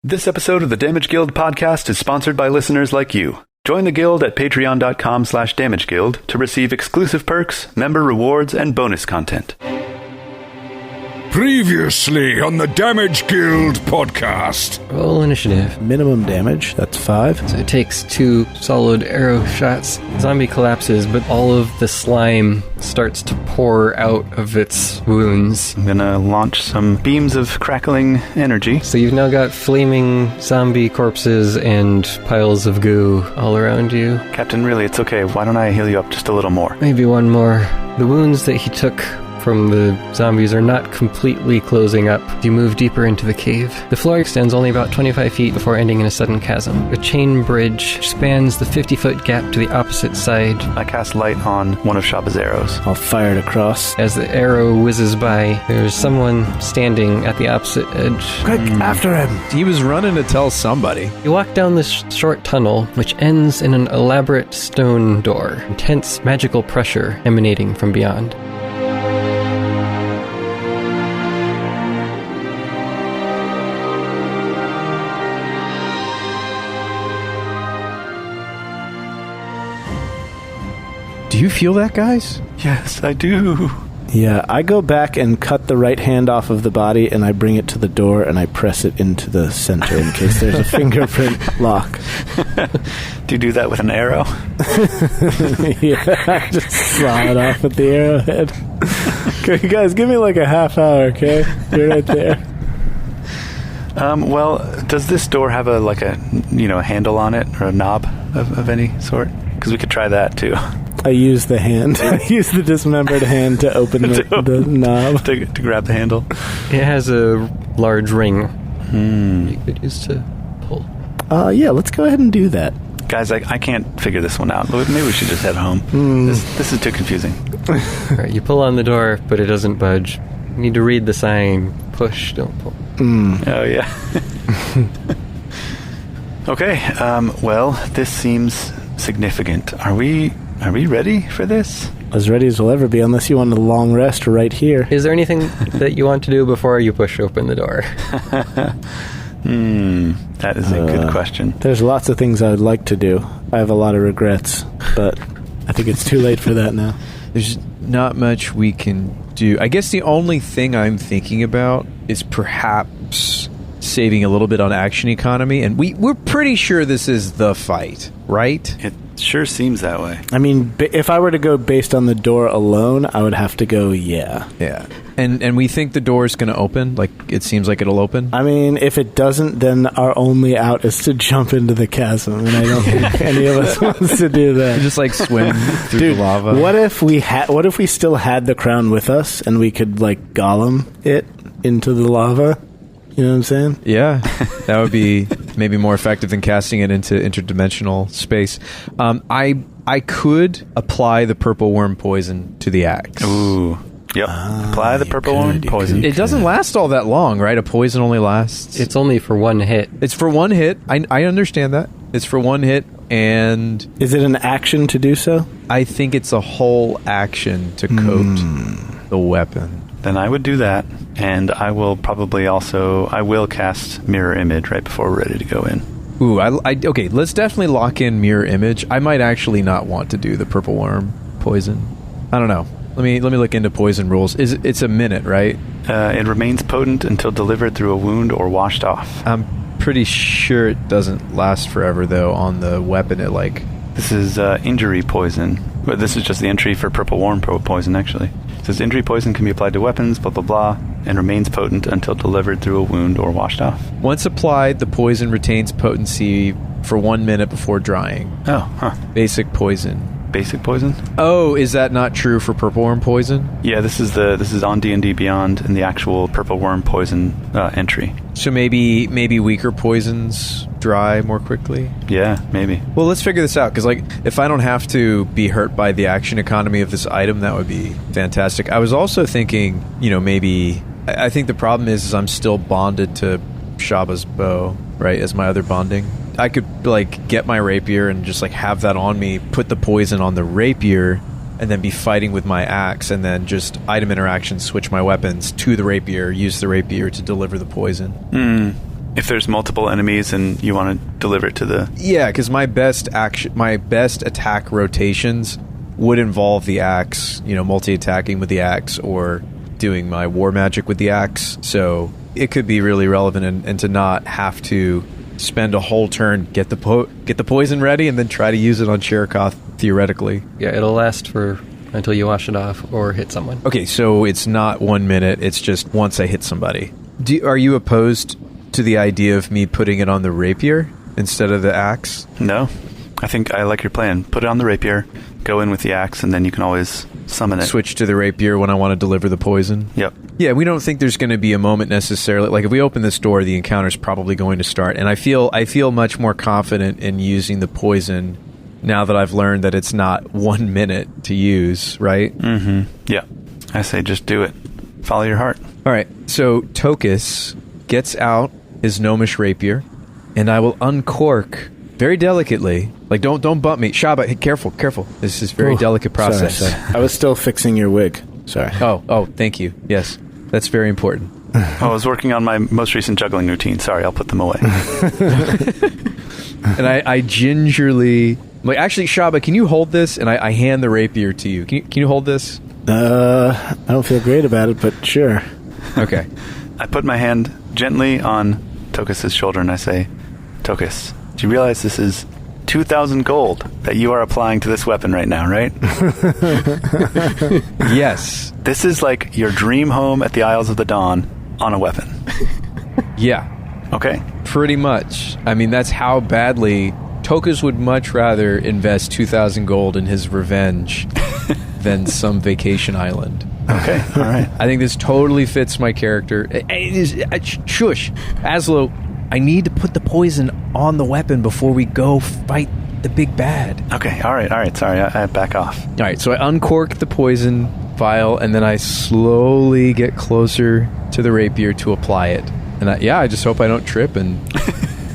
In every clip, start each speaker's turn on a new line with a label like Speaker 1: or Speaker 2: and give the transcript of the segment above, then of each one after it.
Speaker 1: This episode of the Damage Guild podcast is sponsored by listeners like you. Join the guild at patreon.com/damageguild to receive exclusive perks, member rewards, and bonus content.
Speaker 2: Previously on the Damage Guild podcast.
Speaker 3: Roll initiative.
Speaker 4: Minimum damage, that's 5.
Speaker 3: So it takes 2 solid arrow shots. Zombie collapses, but all of the slime starts to pour out of its wounds.
Speaker 1: I'm gonna launch some beams of crackling energy.
Speaker 3: So you've now got flaming zombie corpses and piles of goo all around you.
Speaker 1: Captain, really, it's okay. Why don't I heal you up just a little more?
Speaker 3: Maybe one more. The wounds that he took from the zombies are not completely closing up. You move deeper into the cave. The floor extends only about 25 feet before ending in a sudden chasm. A chain bridge spans the 50-foot gap to the opposite side.
Speaker 1: I cast light on one of Shabba's arrows.
Speaker 4: I'll fire it across.
Speaker 3: As the arrow whizzes by, there's someone standing at the opposite edge.
Speaker 4: Quick, after him!
Speaker 5: He was running to tell somebody.
Speaker 3: You walk down this short tunnel, which ends in an elaborate stone door. Intense magical pressure emanating from beyond.
Speaker 5: Do you feel that, guys?
Speaker 1: Yes, I do.
Speaker 4: Yeah, I go back and cut the right hand off of the body, and I bring it to the door, and I press it into the center in case there's a fingerprint lock.
Speaker 1: Do you do that with an arrow?
Speaker 4: Yeah, I just saw it off with the arrowhead. Okay, guys, give me like a half hour, okay? You're right there.
Speaker 1: Well, does this door have a handle on it or a knob of any sort? Because we could try that too.
Speaker 4: I use the hand. I use the dismembered hand to open the knob.
Speaker 1: To grab the handle.
Speaker 3: It has a large ring you could use to pull.
Speaker 4: Yeah, let's go ahead and do that.
Speaker 1: Guys, I can't figure this one out. Maybe we should just head home. This is too confusing.
Speaker 3: All right, you pull on the door, but it doesn't budge. You need to read the sign. Push, don't pull.
Speaker 1: Oh, yeah. Okay, well, this seems significant. Are we ready for this?
Speaker 4: As ready as we'll ever be, unless you want a long rest right here.
Speaker 3: Is there anything that you want to do before you push open the door?
Speaker 1: That is a good question.
Speaker 4: There's lots of things I would like to do. I have a lot of regrets, but I think it's too late for that now.
Speaker 5: There's not much we can do. I guess the only thing I'm thinking about is perhaps saving a little bit on action economy, and we're pretty sure this is the fight, right?
Speaker 1: It sure seems that way.
Speaker 4: I mean, if I were to go based on the door alone, I would have to go, yeah.
Speaker 5: Yeah. And we think the door is going to open? Like, it seems like it'll open?
Speaker 4: I mean, if it doesn't, then our only out is to jump into the chasm, and I don't think any of us wants to do that.
Speaker 5: Just, like, swim through
Speaker 4: Dude,
Speaker 5: the lava?
Speaker 4: What if we still had the crown with us, and we could, like, golem it into the lava? You know what I'm saying?
Speaker 5: Yeah, that would be maybe more effective than casting it into interdimensional space. I could apply the purple worm poison to the axe.
Speaker 1: Ooh. Yep. Apply the purple worm poison.
Speaker 5: It doesn't last all that long, right? A poison only lasts...
Speaker 3: It's only for one hit.
Speaker 5: It's for one hit. I understand that. It's for one hit, and...
Speaker 4: Is it an action to do so?
Speaker 5: I think it's a whole action to coat the weapon.
Speaker 1: Then I would do that, and I will probably also... I will cast Mirror Image right before we're ready to go in.
Speaker 5: Ooh, okay, let's definitely lock in Mirror Image. I might actually not want to do the purple worm poison. I don't know. Let me look into poison rules. It's a minute, right?
Speaker 1: It remains potent until delivered through a wound or washed off.
Speaker 5: I'm pretty sure it doesn't last forever, though, on the weapon.
Speaker 1: This is injury poison. But this is just the entry for purple worm poison, actually. It says injury poison can be applied to weapons, blah, blah, blah, and remains potent until delivered through a wound or washed off.
Speaker 5: Once applied, the poison retains potency for 1 minute before drying.
Speaker 1: Oh, huh.
Speaker 5: Basic poison.
Speaker 1: Basic poison?
Speaker 5: Oh, is that not true for purple worm poison?
Speaker 1: Yeah, this is on D&D Beyond in the actual purple worm poison entry.
Speaker 5: So maybe weaker poisons dry more quickly?
Speaker 1: Yeah, maybe.
Speaker 5: Well, let's figure this out, because if I don't have to be hurt by the action economy of this item, that would be fantastic. I was also thinking, maybe... I think the problem is I'm still bonded to Shabba's bow, right, as my other bonding. I could get my rapier and just have that on me, put the poison on the rapier, and then be fighting with my axe, and then just item interaction, switch my weapons to the rapier, use the rapier to deliver the poison.
Speaker 1: If there's multiple enemies and you want to deliver it to the...
Speaker 5: Yeah, because my best attack rotations would involve the axe, multi-attacking with the axe or doing my war magic with the axe. So it could be really relevant and to not have to spend a whole turn, get the poison ready, and then try to use it on Sherikoth, theoretically.
Speaker 3: Yeah, it'll last for until you wash it off or hit someone.
Speaker 5: Okay, so it's not 1 minute, it's just once I hit somebody. Are you opposed to the idea of me putting it on the rapier instead of the axe?
Speaker 1: No. I think I like your plan. Put it on the rapier, go in with the axe, and then you can always summon it.
Speaker 5: Switch to the rapier when I want to deliver the poison?
Speaker 1: Yep.
Speaker 5: Yeah, we don't think there's going to be a moment necessarily. Like, if we open this door, the encounter's probably going to start. And I feel much more confident in using the poison now that I've learned that it's not 1 minute to use, right?
Speaker 1: Mm-hmm. Yeah. I say just do it. Follow your heart.
Speaker 5: All right, so Tokas gets out his gnomish rapier, and I will uncork very delicately. Like, don't bump me. Shabba, hey, careful. This is a very delicate process.
Speaker 4: Sorry. I was still fixing your wig. Sorry.
Speaker 5: Oh, thank you. Yes, that's very important.
Speaker 1: I was working on my most recent juggling routine. Sorry, I'll put them away.
Speaker 5: And I gingerly... Like, actually, Shabba, can you hold this? And I hand the rapier to you. Can you hold this?
Speaker 4: I don't feel great about it, but sure.
Speaker 5: Okay.
Speaker 1: I put my hand gently on Tokas' shoulder and I say, Tokas, do you realize this is 2,000 gold that you are applying to this weapon right now, right?
Speaker 5: Yes.
Speaker 1: This is like your dream home at the Isles of the Dawn on a weapon.
Speaker 5: Yeah.
Speaker 1: Okay.
Speaker 5: Pretty much. I mean, that's how badly... Tokas would much rather invest 2,000 gold in his revenge than some vacation island.
Speaker 1: Okay, all right.
Speaker 5: I think this totally fits my character. Shush. Azlo, I need to put the poison on the weapon before we go fight the big bad.
Speaker 1: Okay, all right. Sorry, I back off.
Speaker 5: All right, so I uncork the poison vial, and then I slowly get closer to the rapier to apply it. And I just hope I don't trip and...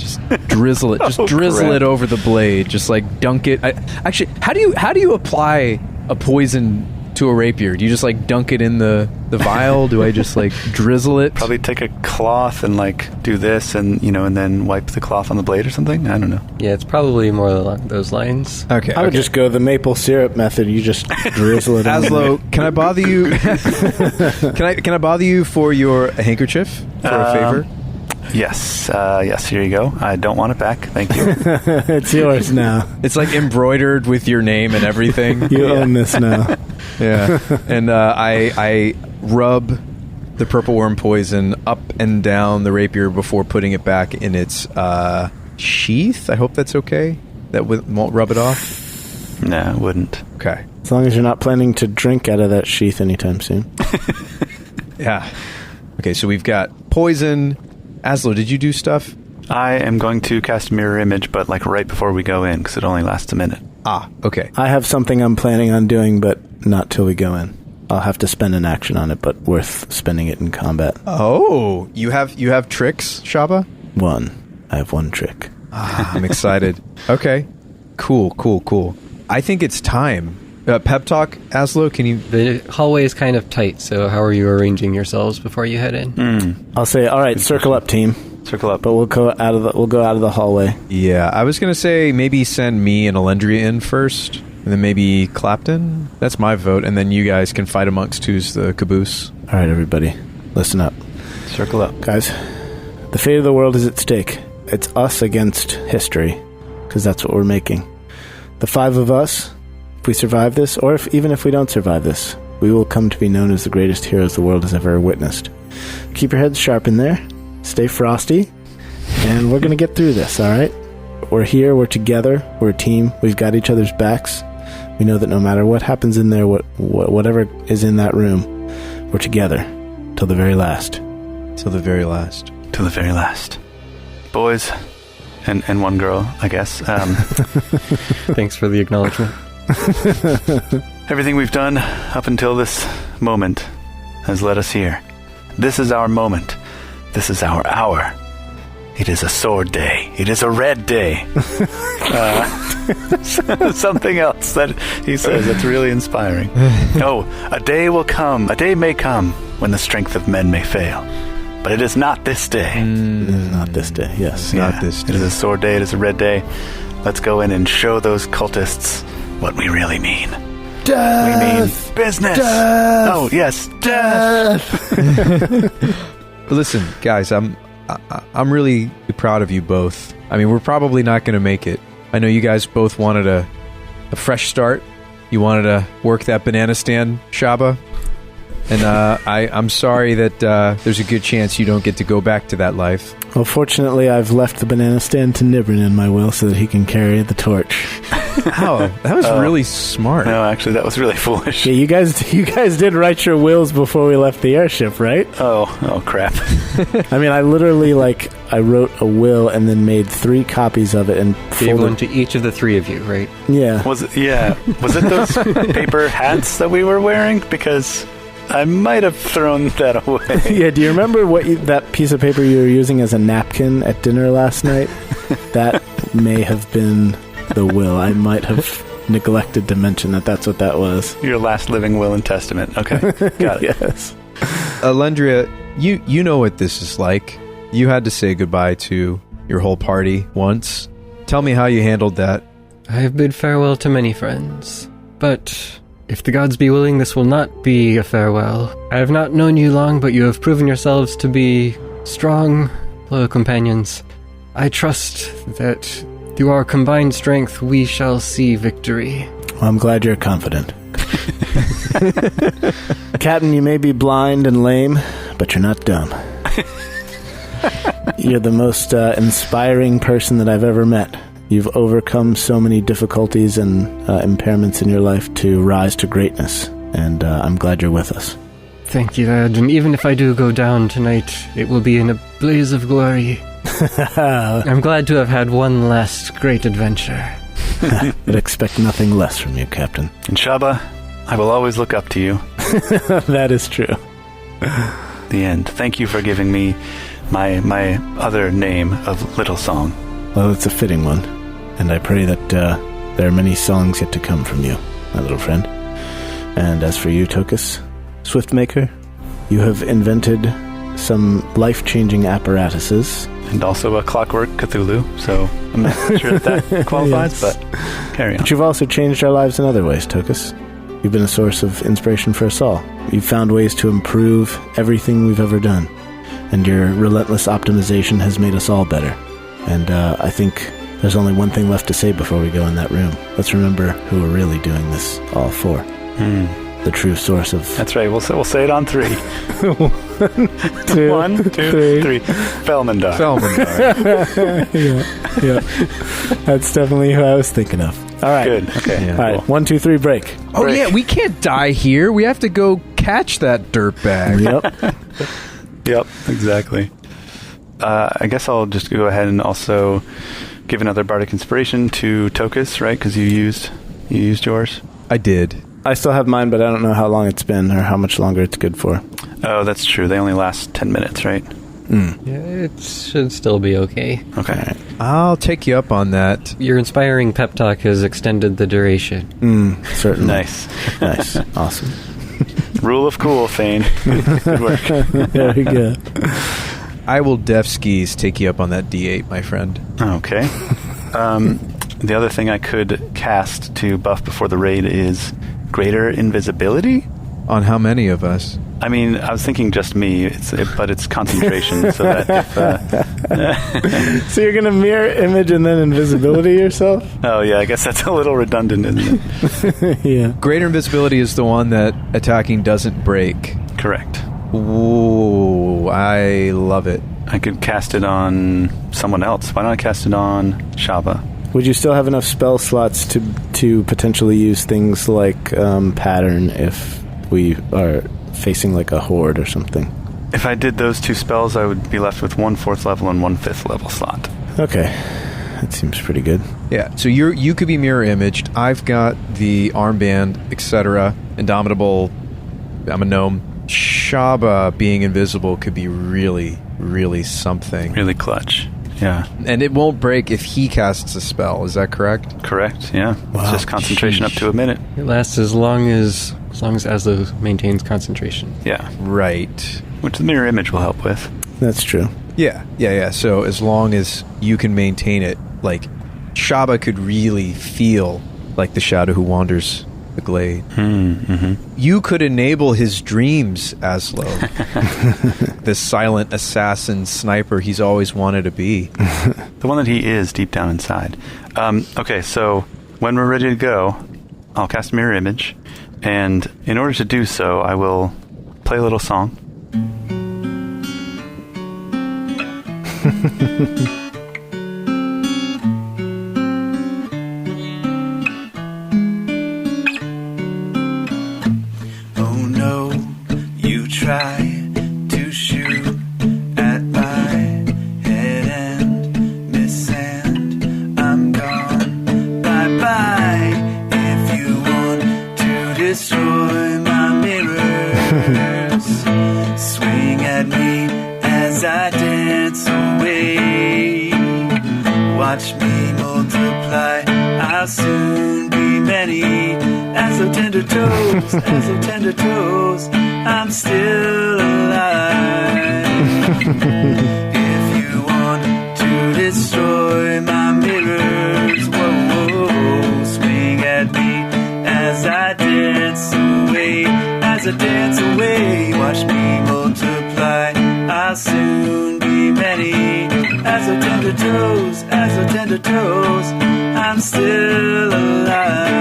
Speaker 5: Just drizzle it. Just drizzle it over the blade. Just like dunk it. Actually, how do you apply a poison to a rapier? Do you just like dunk it in the vial? Do I just like drizzle it?
Speaker 1: Probably take a cloth and like do this and and then wipe the cloth on the blade or something. I don't know.
Speaker 3: Yeah, it's probably more along those lines.
Speaker 5: Okay.
Speaker 4: I would just go the maple syrup method. You just drizzle it.
Speaker 5: Azlo, can I bother you? Can I bother you for your handkerchief for a favor?
Speaker 1: Yes, here you go. I don't want it back. Thank you.
Speaker 4: It's yours now.
Speaker 5: It's like embroidered with your name and everything.
Speaker 4: You own this now.
Speaker 5: Yeah. And I rub the purple worm poison up and down the rapier before putting it back in its sheath. I hope that's okay. That won't rub it off?
Speaker 1: No, it wouldn't.
Speaker 5: Okay.
Speaker 4: As long as you're not planning to drink out of that sheath anytime soon.
Speaker 5: Yeah. Okay, so we've got poison. Azlo, did you do stuff?
Speaker 1: I am going to cast Mirror Image, but like right before we go in, because it only lasts a minute.
Speaker 5: Ah, okay.
Speaker 4: I have something I'm planning on doing, but not till we go in. I'll have to spend an action on it, but worth spending it in combat.
Speaker 5: Oh, you have tricks, Shabba?
Speaker 4: One. I have one trick.
Speaker 5: I'm excited. Okay. Cool. I think it's time. Pep talk, Azlo, can you...
Speaker 3: The hallway is kind of tight, so how are you arranging yourselves before you head in?
Speaker 4: I'll say, all right, circle up, team.
Speaker 1: Circle up.
Speaker 4: But we'll go out of the hallway.
Speaker 5: Yeah, I was going to say maybe send me and Alendria in first, and then maybe Clapton. That's my vote, and then you guys can fight amongst who's the caboose.
Speaker 4: All right, everybody, listen up.
Speaker 1: Circle up.
Speaker 4: Guys, the fate of the world is at stake. It's us against history, because that's what we're making. The five of us... If we survive this, or even if we don't survive this, we will come to be known as the greatest heroes the world has ever witnessed. Keep your heads sharp in there. Stay frosty. And we're going to get through this, all right? We're here. We're together. We're a team. We've got each other's backs. We know that no matter what happens in there, whatever is in that room, we're together. Till the very last.
Speaker 5: Till the very last.
Speaker 1: Till the very last. Boys, and one girl, I guess.
Speaker 3: Thanks for the acknowledgement.
Speaker 1: Everything we've done up until this moment has led us here. This is our moment. This is our hour. It is a sword day. It is a red day. Something else that he says that's really inspiring. Oh, a day will come. A day may come when the strength of men may fail. But it is not this day.
Speaker 4: It is not this day, yes.
Speaker 5: Not this day.
Speaker 1: It is a sword day. It is a red day. Let's go in and show those cultists what we really mean.
Speaker 4: Death!
Speaker 1: We mean business.
Speaker 4: Death!
Speaker 1: Oh, yes, death.
Speaker 5: Listen, guys, I'm really proud of you both. I mean, we're probably not going to make it. I know you guys both wanted a fresh start. You wanted to work that banana stand, Shabba. And I'm sorry that there's a good chance you don't get to go back to that life.
Speaker 4: Well, fortunately, I've left the banana stand to Nibbrin in my will so that he can carry the torch.
Speaker 5: Wow, that was really smart.
Speaker 1: No, actually, that was really foolish.
Speaker 4: Yeah, you guys did write your wills before we left the airship, right?
Speaker 1: Oh, crap.
Speaker 4: I mean, I literally, I wrote a will and then made 3 copies of it and
Speaker 3: Gave one
Speaker 4: folded.
Speaker 3: to each of the 3 of you, right?
Speaker 4: Yeah.
Speaker 1: Was it those paper hats that we were wearing? Because I might have thrown that away.
Speaker 4: Yeah, do you remember that piece of paper you were using as a napkin at dinner last night? That may have been the will. I might have neglected to mention that that's what that was.
Speaker 1: Your last living will and testament. Okay, got it.
Speaker 4: Yes.
Speaker 5: Alendria, you know what this is like. You had to say goodbye to your whole party once. Tell me how you handled that.
Speaker 3: I have bid farewell to many friends, but if the gods be willing, this will not be a farewell. I have not known you long, but you have proven yourselves to be strong, loyal companions. I trust that through our combined strength, we shall see victory.
Speaker 4: Well, I'm glad you're confident. Captain, you may be blind and lame, but you're not dumb. You're the most inspiring person that I've ever met. You've overcome so many difficulties and impairments in your life to rise to greatness, and I'm glad you're with us.
Speaker 3: Thank you, lad, and even if I do go down tonight, it will be in a blaze of glory. I'm glad to have had one last great adventure.
Speaker 4: I'd expect nothing less from you, Captain.
Speaker 1: And Shabba, I will always look up to you.
Speaker 4: That is true.
Speaker 1: The end. Thank you for giving me my other name of Little Song.
Speaker 4: Well, it's a fitting one, and I pray that there are many songs yet to come from you, my little friend. And as for you, Tokas, Swiftmaker, you have invented some life-changing apparatuses.
Speaker 1: And also a clockwork Cthulhu, so I'm not sure if that qualifies,
Speaker 4: Yes.
Speaker 1: but carry on.
Speaker 4: But you've also changed our lives in other ways, Tokas. You've been a source of inspiration for us all. You've found ways to improve everything we've ever done, and your relentless optimization has made us all better. And I think there's only one thing left to say before we go in that room. Let's remember who we're really doing this all for. The true source of...
Speaker 1: That's right, we'll say it on 3. 1, 2, 3. Felmandar.
Speaker 4: yeah. That's definitely who I was thinking of. All right.
Speaker 1: Good, okay.
Speaker 5: Yeah.
Speaker 4: All right, 1, 2, 3, break.
Speaker 5: Oh, yeah, we can't die here. We have to go catch that dirtbag.
Speaker 4: Yep.
Speaker 1: Yep, exactly. I guess I'll just go ahead and also give another bardic inspiration to Tokas, right? Because you used yours.
Speaker 5: I did.
Speaker 4: I still have mine, but I don't know how long it's been or how much longer it's good for.
Speaker 1: Oh, that's true. They only last 10 minutes, right?
Speaker 3: Yeah, it should still be okay.
Speaker 1: Okay.
Speaker 5: I'll take you up on that.
Speaker 3: Your inspiring pep talk has extended the duration.
Speaker 4: Certainly.
Speaker 1: Nice.
Speaker 4: Nice. Awesome.
Speaker 1: Rule of cool, Thane. Good work.
Speaker 4: There we go.
Speaker 5: I will def skis take you up on that D8, my friend.
Speaker 1: Okay. The other thing I could cast to buff before the raid is greater invisibility.
Speaker 5: On how many of us?
Speaker 1: I mean, I was thinking just me, but it's concentration, so that if...
Speaker 4: So you're going to mirror image and then invisibility yourself?
Speaker 1: Oh, yeah, I guess that's a little redundant, isn't it?
Speaker 4: Yeah.
Speaker 5: Greater invisibility is the one that attacking doesn't break.
Speaker 1: Correct.
Speaker 5: Ooh, I love it.
Speaker 1: I could cast it on someone else. Why don't I cast it on Shabba?
Speaker 4: Would you still have enough spell slots to potentially use things like pattern if we are facing like a horde or something?
Speaker 1: If I did those 2 spells, I would be left with 1 4th level and 1 5th level slot.
Speaker 4: Okay. That seems pretty good.
Speaker 5: Yeah, so you could be mirror imaged. I've got the armband, etc. Indomitable. I'm a gnome. Shabba being invisible could be really, really something.
Speaker 1: Really clutch. Yeah.
Speaker 5: And it won't break if he casts a spell. Is that correct?
Speaker 1: Correct, yeah.
Speaker 4: Wow.
Speaker 1: It's just concentration up to a minute.
Speaker 3: It lasts as long as Azlo maintains concentration.
Speaker 1: Yeah.
Speaker 5: Right.
Speaker 1: Which the mirror image will help with.
Speaker 4: That's true.
Speaker 5: Yeah. So as long as you can maintain it, like Shabba could really feel like the shadow who wanders the glade.
Speaker 1: Mm-hmm.
Speaker 5: You could enable his dreams, Azlo. The silent assassin sniper he's always wanted to be.
Speaker 1: The one that he is deep down inside. Okay, so when we're ready to go, I'll cast Mirror Image, and in order to do so, I will play a little song.
Speaker 6: Oh no, you try to shoot at my head and miss, and I'm gone. Bye bye. If you want to destroy my mirrors, swing at me as I dance away. Watch me multiply, I'll soon be many. As of tender toes, as of tender toes, I'm still alive. If you want to destroy my mirrors, whoa, swing at me as I dance away, as I dance away. Watch me multiply, I'll soon be many. As of tender toes, as of tender toes, I'm still alive.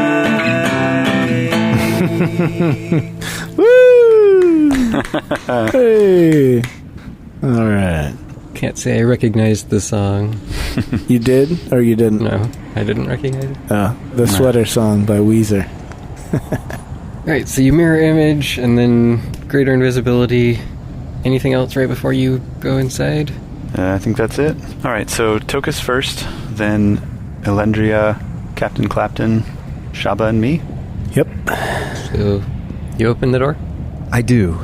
Speaker 4: Woo! Hey! All right.
Speaker 3: Can't say I recognized the song.
Speaker 4: You did, or you didn't?
Speaker 3: No, I didn't recognize it.
Speaker 4: The Sweater Song by Weezer.
Speaker 3: Right, so you mirror image, and then greater invisibility. Anything else right before you go inside?
Speaker 1: I think that's it. All right, so Tokas first, then Elendria, Captain Clapton, Shabba, and me.
Speaker 4: Yep.
Speaker 3: So, you open the door?
Speaker 5: I do.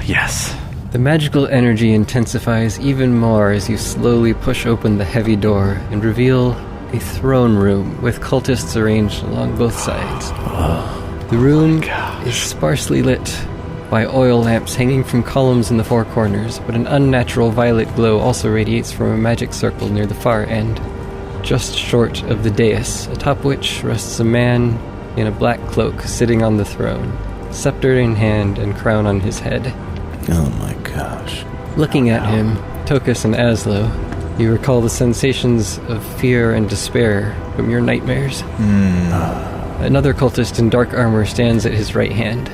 Speaker 1: Yes.
Speaker 3: The magical energy intensifies even more as you slowly push open the heavy door and reveal a throne room with cultists arranged along both sides. The room is sparsely lit by oil lamps hanging from columns in the four corners, but an unnatural violet glow also radiates from a magic circle near the far end, just short of the dais, atop which rests a man in a black cloak sitting on the throne, scepter in hand and crown on his head.
Speaker 4: Oh my gosh.
Speaker 3: Looking at him, Tokas and Azlo, you recall the sensations of fear and despair from your nightmares. Another cultist in dark armor stands at his right hand.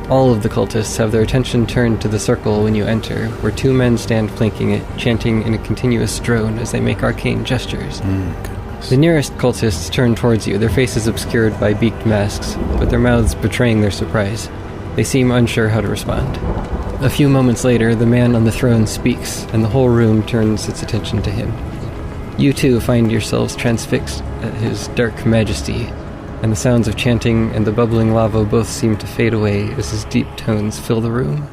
Speaker 3: All of the cultists have their attention turned to the circle when you enter, where two men stand flanking it, chanting in a continuous drone as they make arcane gestures. The nearest cultists turn towards you, their faces obscured by beaked masks, but their mouths betraying their surprise. They seem unsure how to respond. A few moments later, the man on the throne speaks, and the whole room turns its attention to him. You too find yourselves transfixed at his dark majesty, and the sounds of chanting and the bubbling lava both seem to fade away as his deep tones fill the room.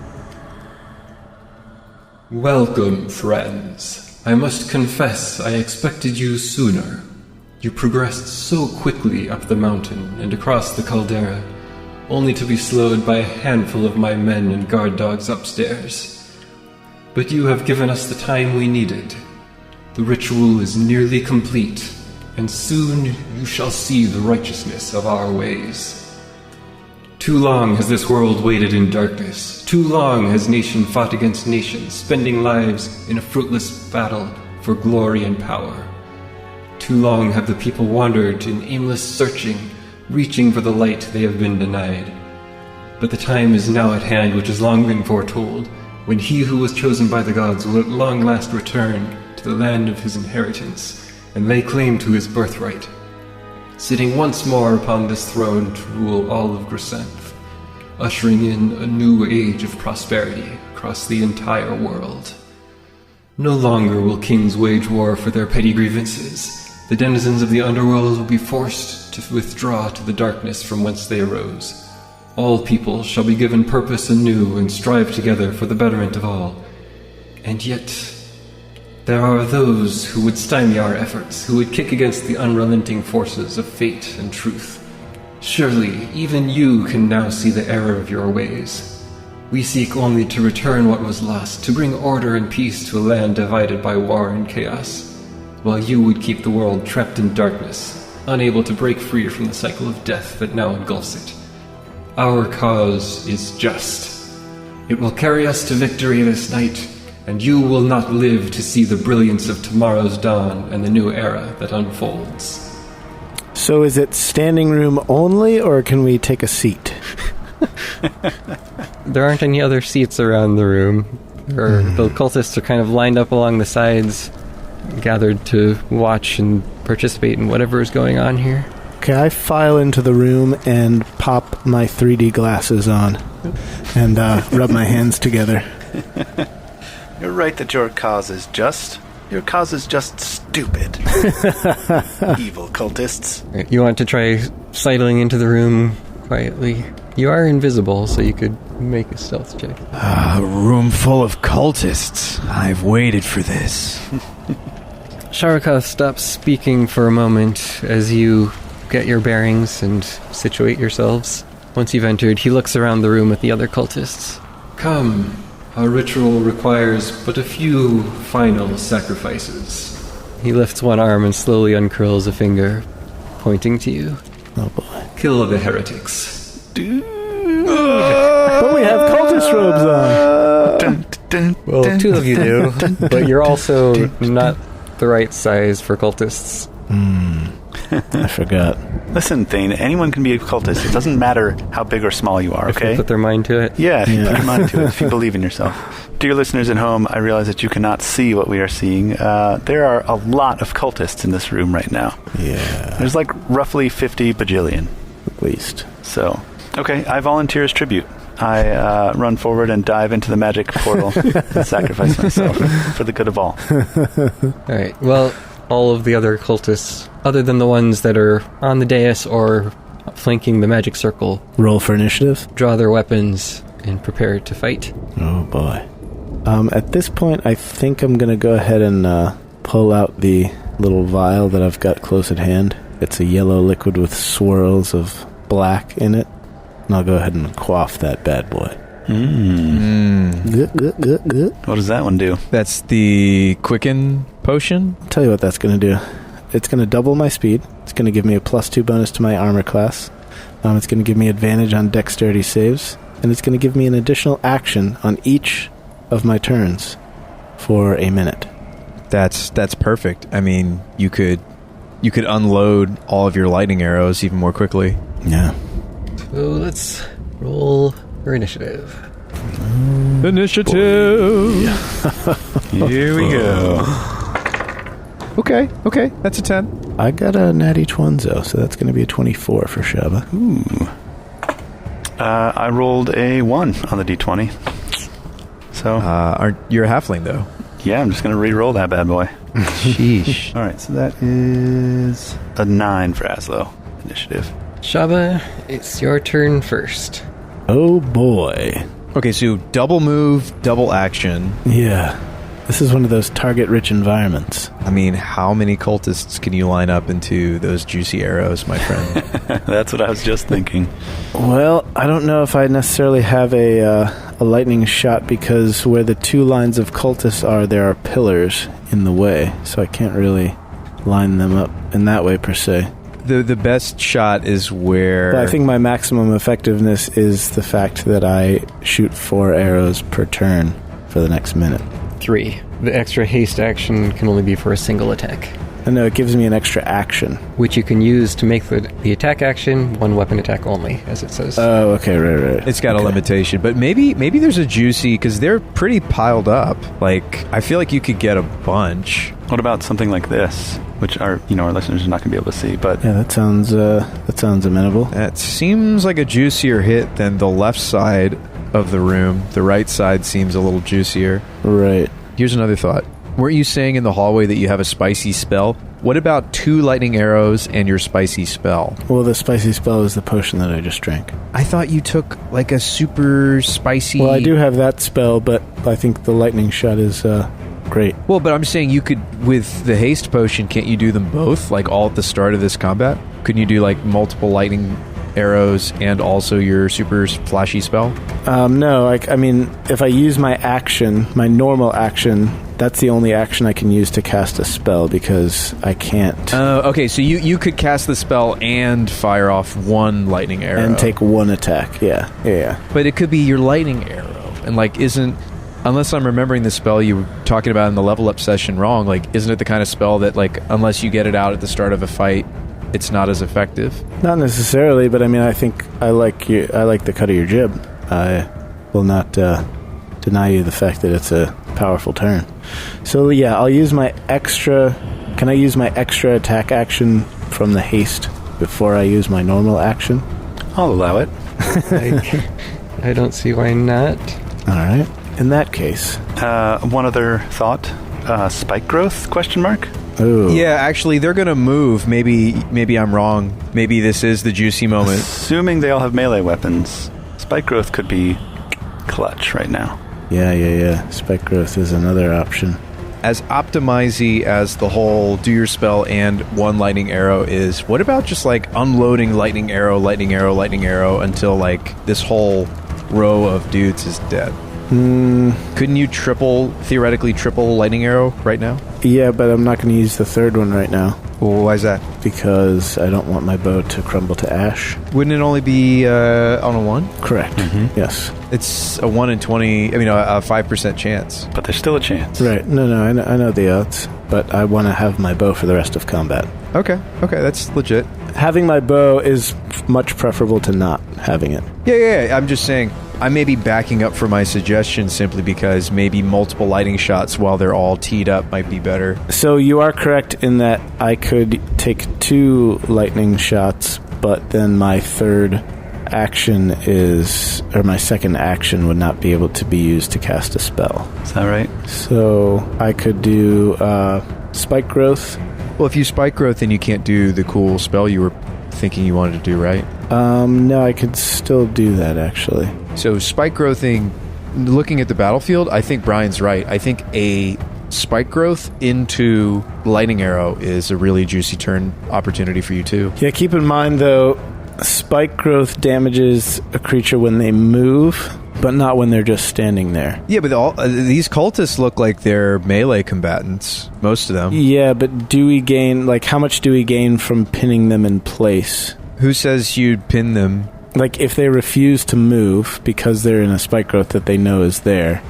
Speaker 7: Welcome, friends. I must confess I expected you sooner. You progressed so quickly up the mountain and across the caldera, only to be slowed by a handful of my men and guard dogs upstairs. But you have given us the time we needed. The ritual is nearly complete, and soon you shall see the righteousness of our ways. Too long has this world waited in darkness. Too long has nation fought against nation, spending lives in a fruitless battle for glory and power. Too long have the people wandered in aimless searching, reaching for the light they have been denied. But the time is now at hand which has long been foretold, when he who was chosen by the gods will at long last return to the land of his inheritance, and lay claim to his birthright, sitting once more upon this throne to rule all of Grisanth, ushering in a new age of prosperity across the entire world. No longer will kings wage war for their petty grievances. The denizens of the underworld will be forced to withdraw to the darkness from whence they arose. All people shall be given purpose anew and strive together for the betterment of all. And yet, there are those who would stymie our efforts, who would kick against the unrelenting forces of fate and truth. Surely, even you can now see the error of your ways. We seek only to return what was lost, to bring order and peace to a land divided by war and chaos, while you would keep the world trapped in darkness, unable to break free from the cycle of death that now engulfs it. Our cause is just. It will carry us to victory this night, and you will not live to see the brilliance of tomorrow's dawn and the new era that unfolds.
Speaker 4: So is it standing room only, or can we take a seat?
Speaker 3: There aren't any other seats around the room. The cultists are kind of lined up along the sides, gathered to watch and participate in whatever is going on here.
Speaker 4: Okay, I file into the room and pop my 3D glasses on and rub my hands together.
Speaker 1: You're right that your cause is just. Your cause is just stupid. Evil cultists.
Speaker 3: You want to try sidling into the room quietly? You are invisible, so you could make a stealth check.
Speaker 5: A room full of cultists. I've waited for this.
Speaker 3: Sharikoth stops speaking for a moment as you get your bearings and situate yourselves. Once you've entered, he looks around the room at the other cultists.
Speaker 7: Come. Our ritual requires but a few final sacrifices.
Speaker 3: He lifts one arm and slowly uncurls a finger, pointing to you.
Speaker 4: Oh boy.
Speaker 7: Kill the heretics.
Speaker 4: But we have cultist robes on!
Speaker 3: Well, two of you do, but you're also not the right size for cultists.
Speaker 4: I forgot.
Speaker 1: Listen, Thane, anyone can be a cultist. It doesn't matter how big or small you are,
Speaker 3: If
Speaker 1: okay?
Speaker 3: they put their mind to it.
Speaker 1: Yeah, if you put your mind to it, if you believe in yourself. Dear listeners at home, I realize that you cannot see what we are seeing. There are a lot of cultists in this room right now.
Speaker 4: Yeah.
Speaker 1: There's like roughly 50 bajillion.
Speaker 4: At least.
Speaker 1: So, okay, I volunteer as tribute. I run forward and dive into the magic portal and sacrifice myself for the good of all.
Speaker 3: Alright, well, all of the other cultists, other than the ones that are on the dais or flanking the magic circle,
Speaker 4: Roll for initiative.
Speaker 3: draw their weapons and prepare to fight.
Speaker 4: Oh boy. At this point, I think I'm going to go ahead and pull out the little vial that I've got close at hand. It's a yellow liquid with swirls of black in it. And I'll go ahead and quaff that bad boy.
Speaker 1: What does that one do?
Speaker 5: That's the Quicken potion?
Speaker 4: I'll tell you what that's going to do. It's going to double my speed. It's going to give me a +2 bonus to my armor class. It's going to give me advantage on dexterity saves. And it's going to give me an additional action on each of my turns for a minute.
Speaker 5: That's perfect. I mean, you could unload all of your lightning arrows even more quickly.
Speaker 4: Yeah.
Speaker 3: So let's roll for initiative.
Speaker 5: Initiative!
Speaker 1: Here we go.
Speaker 5: Okay, that's a 10.
Speaker 4: I got a natty twinzo, so that's going to be a 24 for Shabba.
Speaker 1: Ooh. I rolled a 1 on the d20. So,
Speaker 5: You're a halfling, though.
Speaker 1: yeah, I'm just going to re-roll that bad boy.
Speaker 5: Sheesh.
Speaker 1: All right, so that is a 9 for Azlo initiative.
Speaker 3: Shabba, it's your turn first.
Speaker 4: Oh boy.
Speaker 5: Okay, so double move, double action.
Speaker 4: Yeah. This is one of those target-rich environments.
Speaker 5: I mean, how many cultists can you line up into those juicy arrows, my friend?
Speaker 1: That's what I was just thinking.
Speaker 4: Well, I don't know if I necessarily have a lightning shot because where the two lines of cultists are, there are pillars in the way, so I can't really line them up in that way per se.
Speaker 5: The best shot is where...
Speaker 4: But I think my maximum effectiveness is the fact that I shoot 4 arrows per turn for the next minute.
Speaker 3: 3. The extra haste action can only be for a single attack,
Speaker 4: And no, it gives me an extra action.
Speaker 3: which you can use to make the attack action one weapon attack only, as it says.
Speaker 4: Oh, okay, right.
Speaker 5: It's got a limitation, but maybe there's a juicy, because they're pretty piled up. Like, I feel like you could get a bunch.
Speaker 1: What about something like this, which our listeners are not going to be able to see, but
Speaker 4: Yeah, that sounds amenable.
Speaker 5: That seems like a juicier hit than the left side of the room. The right side seems a little juicier.
Speaker 4: Right.
Speaker 5: Here's another thought. Weren't you saying in the hallway that you have a spicy spell? What about 2 lightning arrows and your spicy spell?
Speaker 4: Well, the spicy spell is the potion that I just drank.
Speaker 5: I thought you took like a super spicy...
Speaker 4: Well, I do have that spell, but I think the lightning shot is great.
Speaker 5: Well, but I'm saying you could, with the haste potion, can't you do them both, like all at the start of this combat? Couldn't you do like multiple lightning arrows and also your super flashy spell?
Speaker 4: No, I mean, if I use my action, my normal action, that's the only action I can use to cast a spell because I can't.
Speaker 5: Okay, so you could cast the spell and fire off one lightning arrow.
Speaker 4: And take one attack, yeah.
Speaker 5: But it could be your lightning arrow. And, like, unless I'm remembering the spell you were talking about in the level up session wrong, like, isn't it the kind of spell that, like, unless you get it out at the start of a fight, it's not as effective?
Speaker 4: Not necessarily, but I mean, I think I like the cut of your jib. I will not deny you the fact that it's a powerful turn. So yeah, I'll use my extra... Can I use my extra attack action from the haste before I use my normal action?
Speaker 1: I'll allow it.
Speaker 3: I don't see why not.
Speaker 4: All right. In that case...
Speaker 1: One other thought. Spike growth, question mark?
Speaker 4: Ooh.
Speaker 5: Yeah, actually, they're going to move. Maybe I'm wrong. Maybe this is the juicy moment.
Speaker 1: Assuming they all have melee weapons, spike growth could be clutch right now.
Speaker 4: Yeah. Spike growth is another option.
Speaker 5: As optimizy as the whole do your spell and one lightning arrow is, what about just, like, unloading lightning arrow until, like, this whole row of dudes is dead? Couldn't you theoretically triple lightning arrow right now?
Speaker 4: Yeah, but I'm not going to use the third one right now.
Speaker 5: Well, why is that?
Speaker 4: Because I don't want my bow to crumble to ash.
Speaker 5: Wouldn't it only be on a 1?
Speaker 4: Correct. Mm-hmm. Yes.
Speaker 5: It's a 1 in 20, a 5% chance.
Speaker 1: But there's still a chance.
Speaker 4: Right. No, I know the odds, but I want to have my bow for the rest of combat.
Speaker 5: Okay, that's legit.
Speaker 4: Having my bow is much preferable to not having it.
Speaker 5: Yeah, I'm just saying, I may be backing up for my suggestion simply because maybe multiple lightning shots while they're all teed up might be better.
Speaker 4: So you are correct in that I could take 2 lightning shots, but then my third action my second action would not be able to be used to cast a spell.
Speaker 1: Is that right?
Speaker 4: So I could do spike growth.
Speaker 5: Well, if you spike growth, then you can't do the cool spell you were thinking you wanted to do, right?
Speaker 4: No, I could still do that, actually.
Speaker 5: So spike growthing, looking at the battlefield, I think Brian's right. I think a spike growth into lightning arrow is a really juicy turn opportunity for you, too.
Speaker 4: Yeah, keep in mind, though, spike growth damages a creature when they move, but not when they're just standing there.
Speaker 5: Yeah, but these cultists look like they're melee combatants, most of them.
Speaker 4: Yeah, but do we gain, how much do we gain from pinning them in place?
Speaker 5: Who says you'd pin them?
Speaker 4: Like, if they refuse to move because they're in a spike growth that they know is there,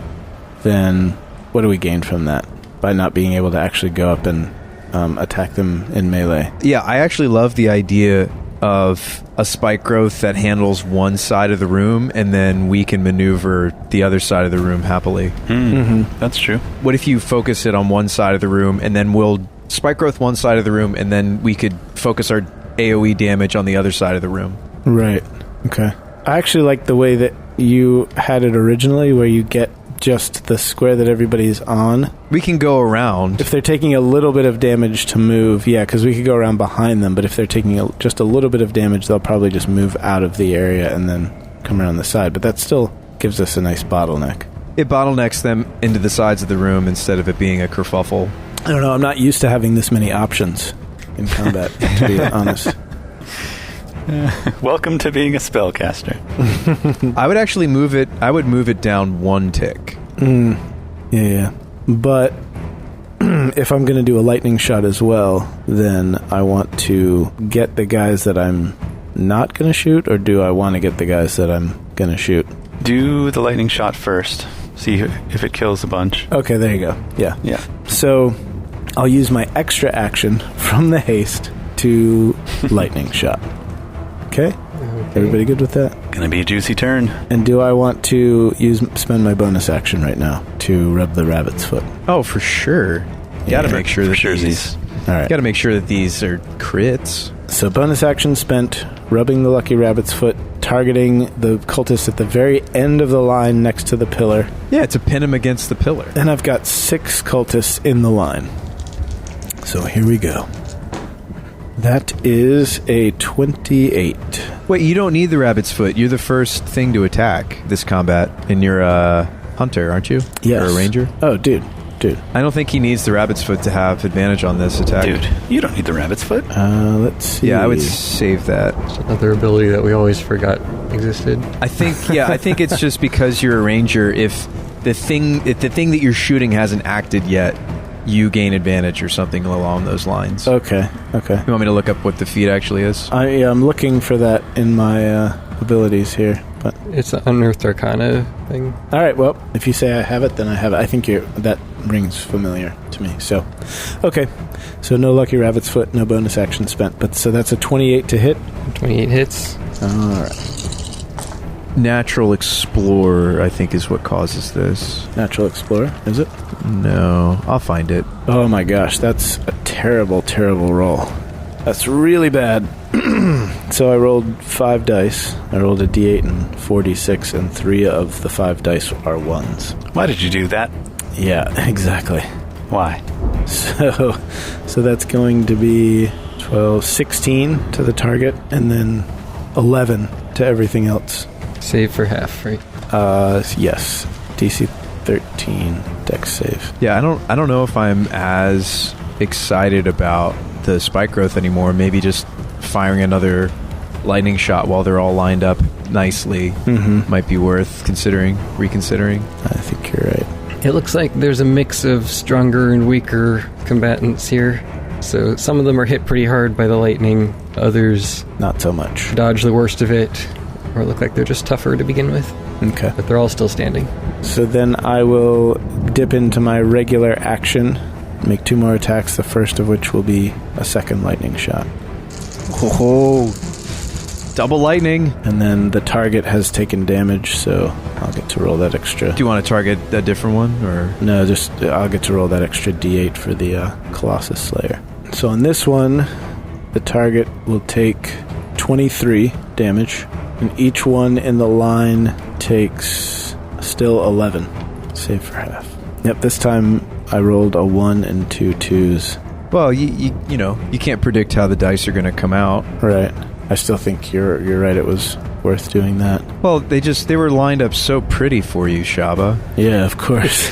Speaker 4: then what do we gain from that? By not being able to actually go up and attack them in melee.
Speaker 5: Yeah, I actually love the idea of a spike growth that handles one side of the room, and then we can maneuver the other side of the room happily.
Speaker 1: Mm-hmm. That's true.
Speaker 5: What if you focus it on one side of the room, and then we'll spike growth one side of the room, and then we could focus our AoE damage on the other side of the room?
Speaker 4: Right. Okay. I actually like the way that you had it originally, where you get just the square that everybody's on.
Speaker 5: We can go around.
Speaker 4: If they're taking a little bit of damage to move, yeah, because we could go around behind them, but if they're taking just a little bit of damage, they'll probably just move out of the area and then come around the side. But that still gives us a nice bottleneck.
Speaker 5: It bottlenecks them into the sides of the room instead of it being a kerfuffle.
Speaker 4: I don't know, I'm not used to having this many options in combat, to be honest.
Speaker 1: Welcome to being a spellcaster.
Speaker 5: I would actually move it down 1 tick.
Speaker 4: Yeah. But if I'm going to do a lightning shot as well, then I want to get the guys that I'm not going to shoot, or do I want to get the guys that I'm going to shoot?
Speaker 1: Do the lightning shot first. See if it kills a bunch.
Speaker 4: Okay, there you go. Yeah. So I'll use my extra action from the haste to lightning shot. Okay? Everybody good with that?
Speaker 1: Gonna be a juicy turn.
Speaker 4: And do I want to spend my bonus action right now to rub the rabbit's foot?
Speaker 5: Oh, for sure. Gotta make sure that these.
Speaker 4: All right.
Speaker 5: Gotta make sure that these are crits.
Speaker 4: So bonus action spent, rubbing the lucky rabbit's foot, targeting the cultist at the very end of the line next to the pillar.
Speaker 5: Yeah, to pin him against the pillar.
Speaker 4: And I've got 6 cultists in the line. So here we go. That is a 28.
Speaker 5: Wait, you don't need the rabbit's foot. You're the first thing to attack this combat, and you're a hunter, aren't you?
Speaker 4: Yes.
Speaker 5: Or a ranger?
Speaker 4: Oh, dude. Dude.
Speaker 5: I don't think he needs the rabbit's foot to have advantage on this attack.
Speaker 1: Dude, you don't need the rabbit's foot.
Speaker 4: Let's see.
Speaker 5: Yeah, I would save that.
Speaker 3: It's another ability that we always forgot existed.
Speaker 5: I think it's just because you're a ranger. If the thing that you're shooting hasn't acted yet, you gain advantage or something along those lines.
Speaker 4: Okay.
Speaker 5: You want me to look up what the feat actually is?
Speaker 4: I'm looking for that in my abilities here. But
Speaker 3: It's an Unearthed Arcana thing.
Speaker 4: all right, well, if you say I have it, then I have it. I think that rings familiar to me. So, okay. So no lucky rabbit's foot, no bonus action spent. But so that's a 28 to hit.
Speaker 3: 28 hits.
Speaker 4: All right.
Speaker 5: Natural Explorer, I think, is what causes this.
Speaker 4: Natural Explorer, is it?
Speaker 5: No, I'll find it.
Speaker 4: Oh my gosh, that's a terrible, terrible roll. That's really bad. So I rolled 5 dice. I rolled a d8 and 4d6, and 3 of the 5 dice are 1s.
Speaker 1: Why did you do that?
Speaker 4: Yeah, exactly.
Speaker 1: Why?
Speaker 4: So that's going to be 12, 16 to the target, and then 11 to everything else.
Speaker 3: Save for half, right?
Speaker 4: Yes. DC 13 dex save.
Speaker 5: Yeah, I don't know if I'm as excited about the spike growth anymore. Maybe just firing another lightning shot while they're all lined up nicely might be worth reconsidering.
Speaker 4: I think you're right.
Speaker 3: It looks like there's a mix of stronger and weaker combatants here. So some of them are hit pretty hard by the lightning. Others
Speaker 4: Not so much.
Speaker 3: dodge the worst of it. Or look like they're just tougher to begin with.
Speaker 4: Okay.
Speaker 3: But they're all still standing.
Speaker 4: So then I will dip into my regular action, make 2 more attacks, the first of which will be a second lightning shot.
Speaker 5: Oh, double lightning.
Speaker 4: And then the target has taken damage, so I'll get to roll that extra.
Speaker 5: Do you want to target a different one, or?
Speaker 4: No, just I'll get to roll that extra d8 for the Colossus Slayer. So on this one, the target will take 23 damage, and each one in the line takes still 11. Save for half. Yep, this time I rolled a 1 and 2 2s.
Speaker 5: Well, you know, you can't predict how the dice are going to come out.
Speaker 4: Right. I still think you're right. It was worth doing that.
Speaker 5: Well, they were lined up so pretty for you, Shabba.
Speaker 4: Yeah, of course.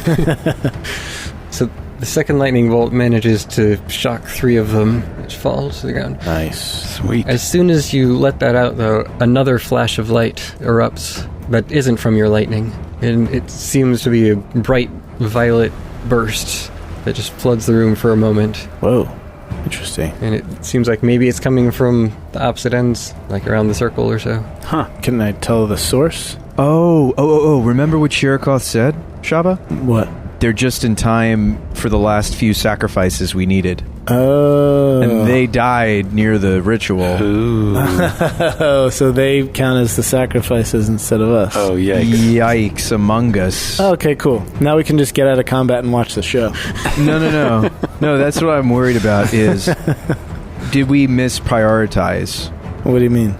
Speaker 3: So the second lightning bolt manages to shock 3 of them, which fall to the ground.
Speaker 4: Nice.
Speaker 1: Sweet.
Speaker 3: As soon as you let that out, though, another flash of light erupts that isn't from your lightning. And it seems to be a bright violet burst that just floods the room for a moment.
Speaker 4: Whoa. Interesting.
Speaker 3: And it seems like maybe it's coming from the opposite ends, like around the circle or so.
Speaker 1: Huh.
Speaker 4: Can I tell the source?
Speaker 5: Oh, remember what Shirakoth said, Shabba?
Speaker 4: What?
Speaker 5: They're just in time for the last few sacrifices we needed.
Speaker 4: Oh.
Speaker 5: And they died near the ritual.
Speaker 1: Ooh.
Speaker 4: Oh, so they count as the sacrifices instead of us.
Speaker 1: Oh, yikes.
Speaker 5: Yikes among us.
Speaker 4: Okay, cool. Now we can just get out of combat and watch the show.
Speaker 5: No. No, that's what I'm worried about is, did we misprioritize?
Speaker 4: What do you mean?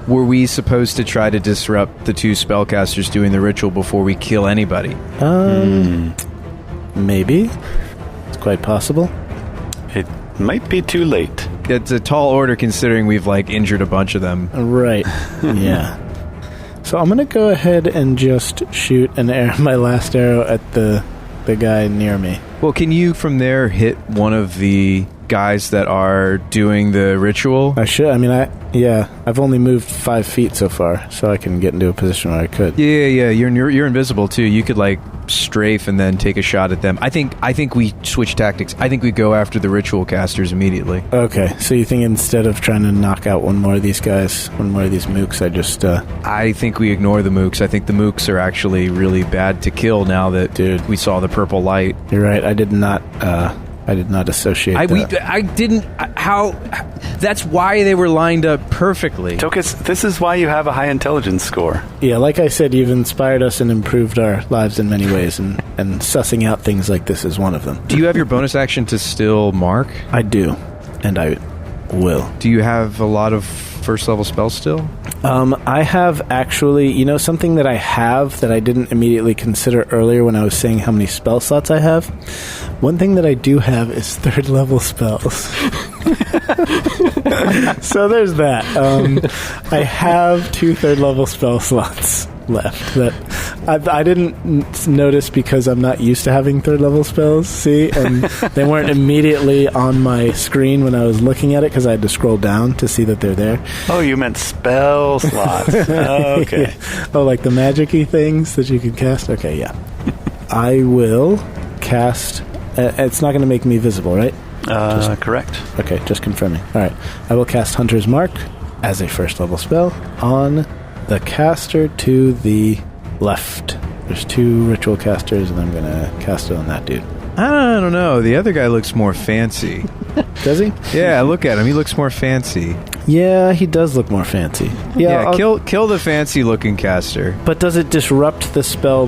Speaker 5: Were we supposed to try to disrupt the 2 spellcasters doing the ritual before we kill anybody?
Speaker 4: Maybe. It's quite possible.
Speaker 1: It might be too late.
Speaker 5: It's a tall order considering we've, injured a bunch of them.
Speaker 4: Right. Yeah. So I'm going to go ahead and just shoot my last arrow at the guy near me.
Speaker 5: Well, can you from there hit one of the guys that are doing the ritual?
Speaker 4: I should. I mean, I've only moved 5 feet so far, so I can get into a position where I could.
Speaker 5: Yeah. You're invisible too. You could strafe and then take a shot at them. I think we switch tactics. I think we go after the ritual casters immediately.
Speaker 4: Okay, so you think instead of trying to knock out one more of these guys, one more of these mooks, I just...
Speaker 5: I think we ignore the mooks. I think the mooks are actually really bad to kill now that we saw the purple light.
Speaker 4: You're right. I did not associate that.
Speaker 5: I didn't... How... That's why they were lined up perfectly.
Speaker 1: Tokas, this is why you have a high intelligence score.
Speaker 4: Yeah, like I said, you've inspired us and improved our lives in many ways, and sussing out things like this is one of them.
Speaker 5: Do you have your bonus action to still mark?
Speaker 4: I do, and I will.
Speaker 5: Do you have a lot of first level spells still?
Speaker 4: I have actually, something that I have that I didn't immediately consider earlier when I was saying how many spell slots I have. One thing that I do have is 3rd level spells. So there's that. I have 2 3rd level spell slots left that I didn't notice because I'm not used to having third level spells, see? And they weren't immediately on my screen when I was looking at it because I had to scroll down to see that they're there.
Speaker 1: Oh, you meant spell slots. Oh, okay.
Speaker 4: Yeah. Oh, like the magic-y things that you can cast? Okay, yeah. I will cast... it's not going to make me visible, right?
Speaker 1: Correct.
Speaker 4: Okay, just confirming. All right. I will cast Hunter's Mark as a first level spell on the caster to the left. There's 2 ritual casters, and I'm going to cast it on that dude.
Speaker 5: I don't know. The other guy looks more fancy.
Speaker 4: Does he?
Speaker 5: Yeah, look at him. He looks more fancy.
Speaker 4: Yeah, he does look more fancy.
Speaker 5: Yeah, kill the fancy-looking caster.
Speaker 4: But does it disrupt the spell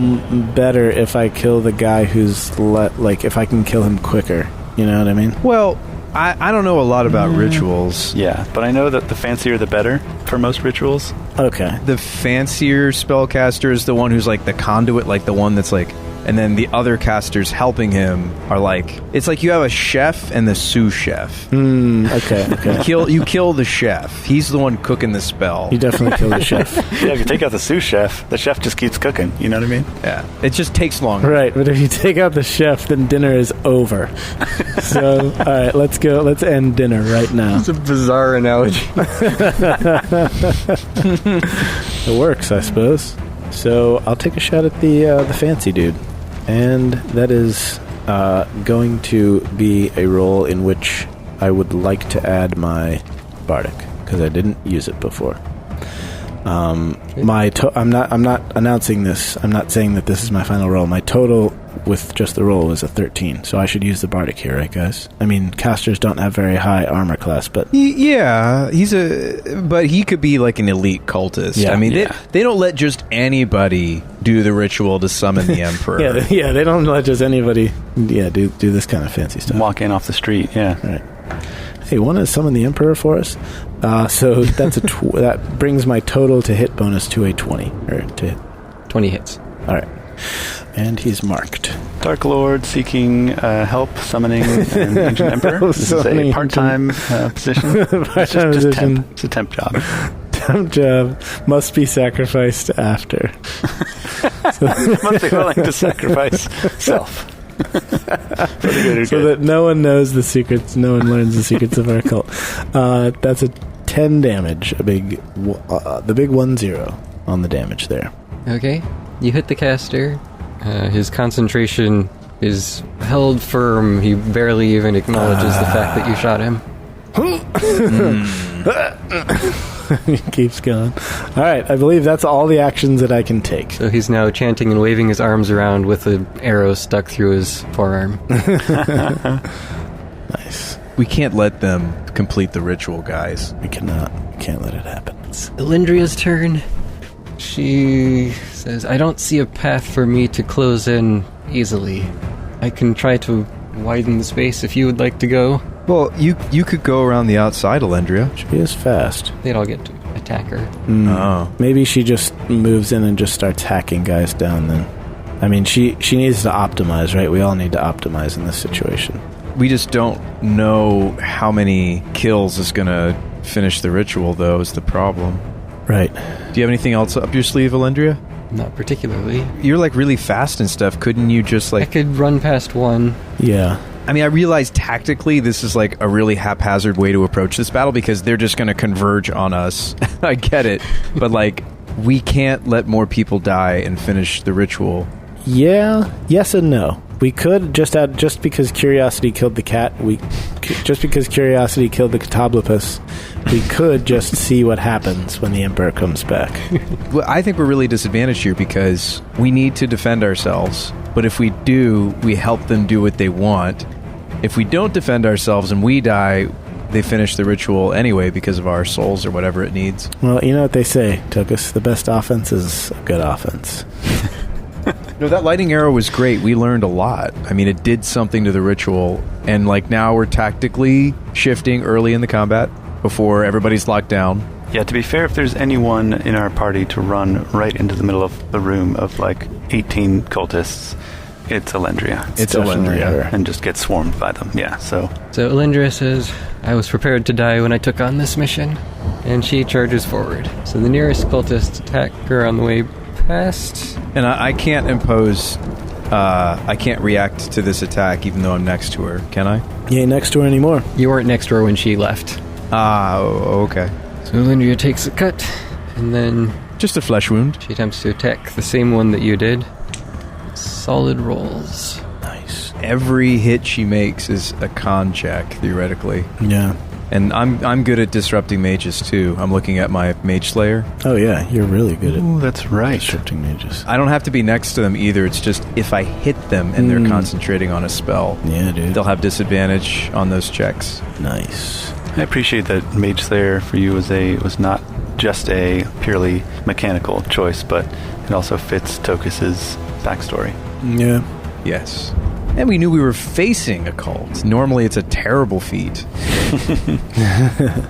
Speaker 4: better if I kill the guy who's... if I can kill him quicker? You know what I mean?
Speaker 5: Well, I don't know a lot about rituals.
Speaker 1: Yeah, but I know that the fancier the better for most rituals.
Speaker 4: Okay.
Speaker 5: The fancier spellcaster is the one who's like the conduit, like the one that's like... And then the other casters helping him are like... It's like you have a chef and the sous chef.
Speaker 4: Okay.
Speaker 5: You kill the chef. He's the one cooking the spell.
Speaker 4: You definitely kill the chef.
Speaker 1: Yeah, if you take out the sous chef, the chef just keeps cooking. You know what I mean?
Speaker 5: Yeah. It just takes longer.
Speaker 4: Right, but if you take out the chef, then dinner is over. So, all right, let's go. Let's end dinner right now.
Speaker 3: It's a bizarre analogy.
Speaker 4: It works, I suppose. So I'll take a shot at the fancy dude. And that is going to be a role in which I would like to add my bardic, because I didn't use it before. I'm not announcing this. I'm not saying that this is my final roll. My total with just the roll is a 13, so I should use the bardic here, right, guys? I mean, casters don't have very high armor class, but
Speaker 5: yeah, but he could be like an elite cultist.
Speaker 4: Yeah,
Speaker 5: I mean, they don't let just anybody do the ritual to summon the emperor.
Speaker 4: yeah, they don't let just anybody do this kind of fancy stuff.
Speaker 1: Walk in off the street. Yeah.
Speaker 4: Right. Hey, want to summon the emperor for us? So that's that brings my total to hit bonus to a 20. Or to hit.
Speaker 3: 20 hits.
Speaker 4: All right. And he's marked.
Speaker 1: Dark Lord seeking help summoning an ancient emperor. This is a part-time position.
Speaker 4: Part-time position.
Speaker 1: It's a temp job.
Speaker 4: Temp job must be sacrificed after.
Speaker 1: Must be willing to sacrifice self.
Speaker 4: So that no one knows the secrets, no one learns the secrets of our cult. That's a 10 damage, the big 1-0 on the damage there.
Speaker 3: Okay, you hit the caster. His concentration is held firm. He barely even acknowledges the fact that you shot him.
Speaker 4: He keeps going. All right, I believe that's all the actions that I can take.
Speaker 3: So he's now chanting and waving his arms around with an arrow stuck through his forearm.
Speaker 4: Nice.
Speaker 5: We can't let them complete the ritual, guys.
Speaker 4: We cannot. We can't let it happen.
Speaker 3: It's Elendria's turn. She says, I don't see a path for me to close in easily. I can try to widen the space if you would like to go.
Speaker 5: Well, you could go around the outside, Elendria.
Speaker 4: She is fast.
Speaker 3: They'd all get to attack her.
Speaker 5: Oh.
Speaker 4: Maybe she just moves in and just starts hacking guys down then. I mean, she needs to optimize, right? We all need to optimize in this situation.
Speaker 5: We just don't know how many kills is going to finish the ritual, though, is the problem.
Speaker 4: Right.
Speaker 5: Do you have anything else up your sleeve, Elendria?
Speaker 3: Not particularly.
Speaker 5: You're, like, really fast and stuff. Couldn't you just, like...
Speaker 3: I could run past one.
Speaker 4: Yeah.
Speaker 5: I mean, I realize tactically this is, like, a really haphazard way to approach this battle because they're just going to converge on us. I get it. But, like, we can't let more people die and finish the ritual.
Speaker 4: Yeah. Yes and no. We could just because curiosity killed the cat, just because curiosity killed the Catablopus, we could just see what happens when the Emperor comes back.
Speaker 5: Well, I think we're really disadvantaged here because we need to defend ourselves. But if we do, we help them do what they want. If we don't defend ourselves and we die, they finish the ritual anyway because of our souls or whatever it needs.
Speaker 4: Well, you know what they say, Tokas, the best offense is a good offense.
Speaker 5: No, that lightning arrow was great. We learned a lot. I mean, it did something to the ritual. And, like, now we're tactically shifting early in the combat before everybody's locked down.
Speaker 1: Yeah, to be fair, if there's anyone in our party to run right into the middle of the room of, like, 18 cultists, it's Elendria.
Speaker 5: It's Elendria.
Speaker 1: And just get swarmed by them, yeah, so...
Speaker 3: So Elendria says, I was prepared to die when I took on this mission. And she charges forward. So the nearest cultists attack her on the way past.
Speaker 5: And I can't impose... I can't react to this attack even though I'm next to her, can I?
Speaker 4: You ain't next to her anymore.
Speaker 3: You weren't next to her when she left.
Speaker 5: Okay.
Speaker 3: So Lindria takes a cut, and then
Speaker 5: Just a flesh wound.
Speaker 3: she attempts to attack the same one that you did. Solid rolls.
Speaker 4: Nice.
Speaker 5: Every hit she makes is a con check, theoretically.
Speaker 4: Yeah.
Speaker 5: And I'm good at disrupting mages, too. I'm looking at my Mage Slayer.
Speaker 4: Oh, yeah. You're really good
Speaker 1: Ooh, that's right.
Speaker 4: at disrupting mages.
Speaker 5: I don't have to be next to them either. It's just if I hit them and they're concentrating on a spell,
Speaker 4: Yeah, dude.
Speaker 5: they'll have disadvantage on those checks.
Speaker 4: Nice.
Speaker 1: I appreciate that Mage Slayer for you was not just a purely mechanical choice, but it also fits Tokas's backstory.
Speaker 4: Yeah.
Speaker 5: Yes. And we knew we were facing a cult. Normally it's a terrible feat.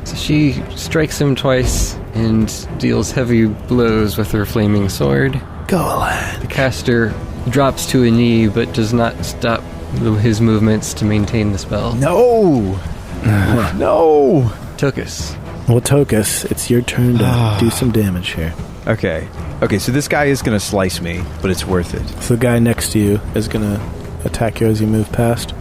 Speaker 3: So she strikes him twice and deals heavy blows with her flaming sword.
Speaker 4: Go on.
Speaker 3: The caster drops to a knee but does not stop his movements to maintain the spell.
Speaker 5: No! No!
Speaker 3: Tokas.
Speaker 4: Well, Tokas, it's your turn to do some damage here.
Speaker 5: Okay, so this guy is going to slice me, but it's worth it.
Speaker 4: So the guy next to you is going to attack you as you move past.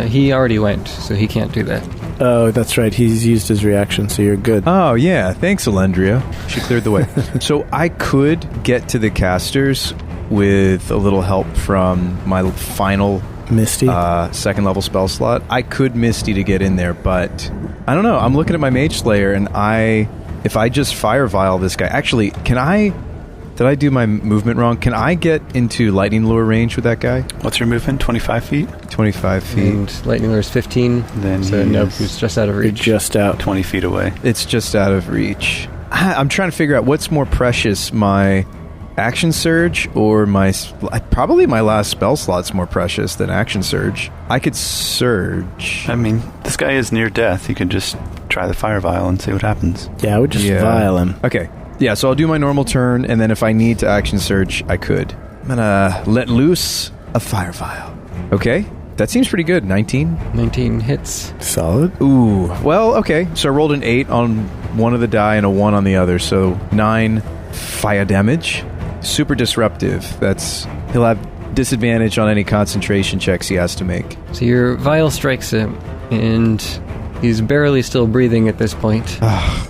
Speaker 3: He already went, so he can't do that.
Speaker 4: Oh, that's right. He's used his reaction, so you're good.
Speaker 5: Oh, yeah. Thanks, Alendria. She cleared the way. So I could get to the casters with a little help from my final
Speaker 4: Misty?
Speaker 5: second level spell slot. I could Misty to get in there, but I don't know. I'm looking at my Mage Slayer, and if I just Fire Vial this guy... Actually, did I do my movement wrong? Can I get into Lightning Lure range with that guy?
Speaker 1: What's your movement? 25 feet?
Speaker 5: 25 feet.
Speaker 3: And Lightning Lure is 15.
Speaker 1: Then
Speaker 3: so nope, he's just out of
Speaker 4: You're
Speaker 3: reach.
Speaker 4: just out.
Speaker 1: 20 feet away.
Speaker 5: It's just out of reach. I'm trying to figure out what's more precious, my Action Surge or probably my last spell slot's more precious than Action Surge. I could Surge.
Speaker 1: I mean, this guy is near death. You could just try the Fire Vial and see what happens.
Speaker 4: Yeah, I would just vial him.
Speaker 5: Okay. Yeah, so I'll do my normal turn, and then if I need to Action Surge, I could. I'm gonna let loose a Fire Vial. Okay. That seems pretty good. 19?
Speaker 3: 19 hits.
Speaker 4: Solid.
Speaker 5: Ooh. Well, okay. So I rolled an 8 on one of the die and a 1 on the other, so 9 fire damage. Super disruptive. He'll have disadvantage on any concentration checks he has to make.
Speaker 3: So your vial strikes him, and he's barely still breathing at this point.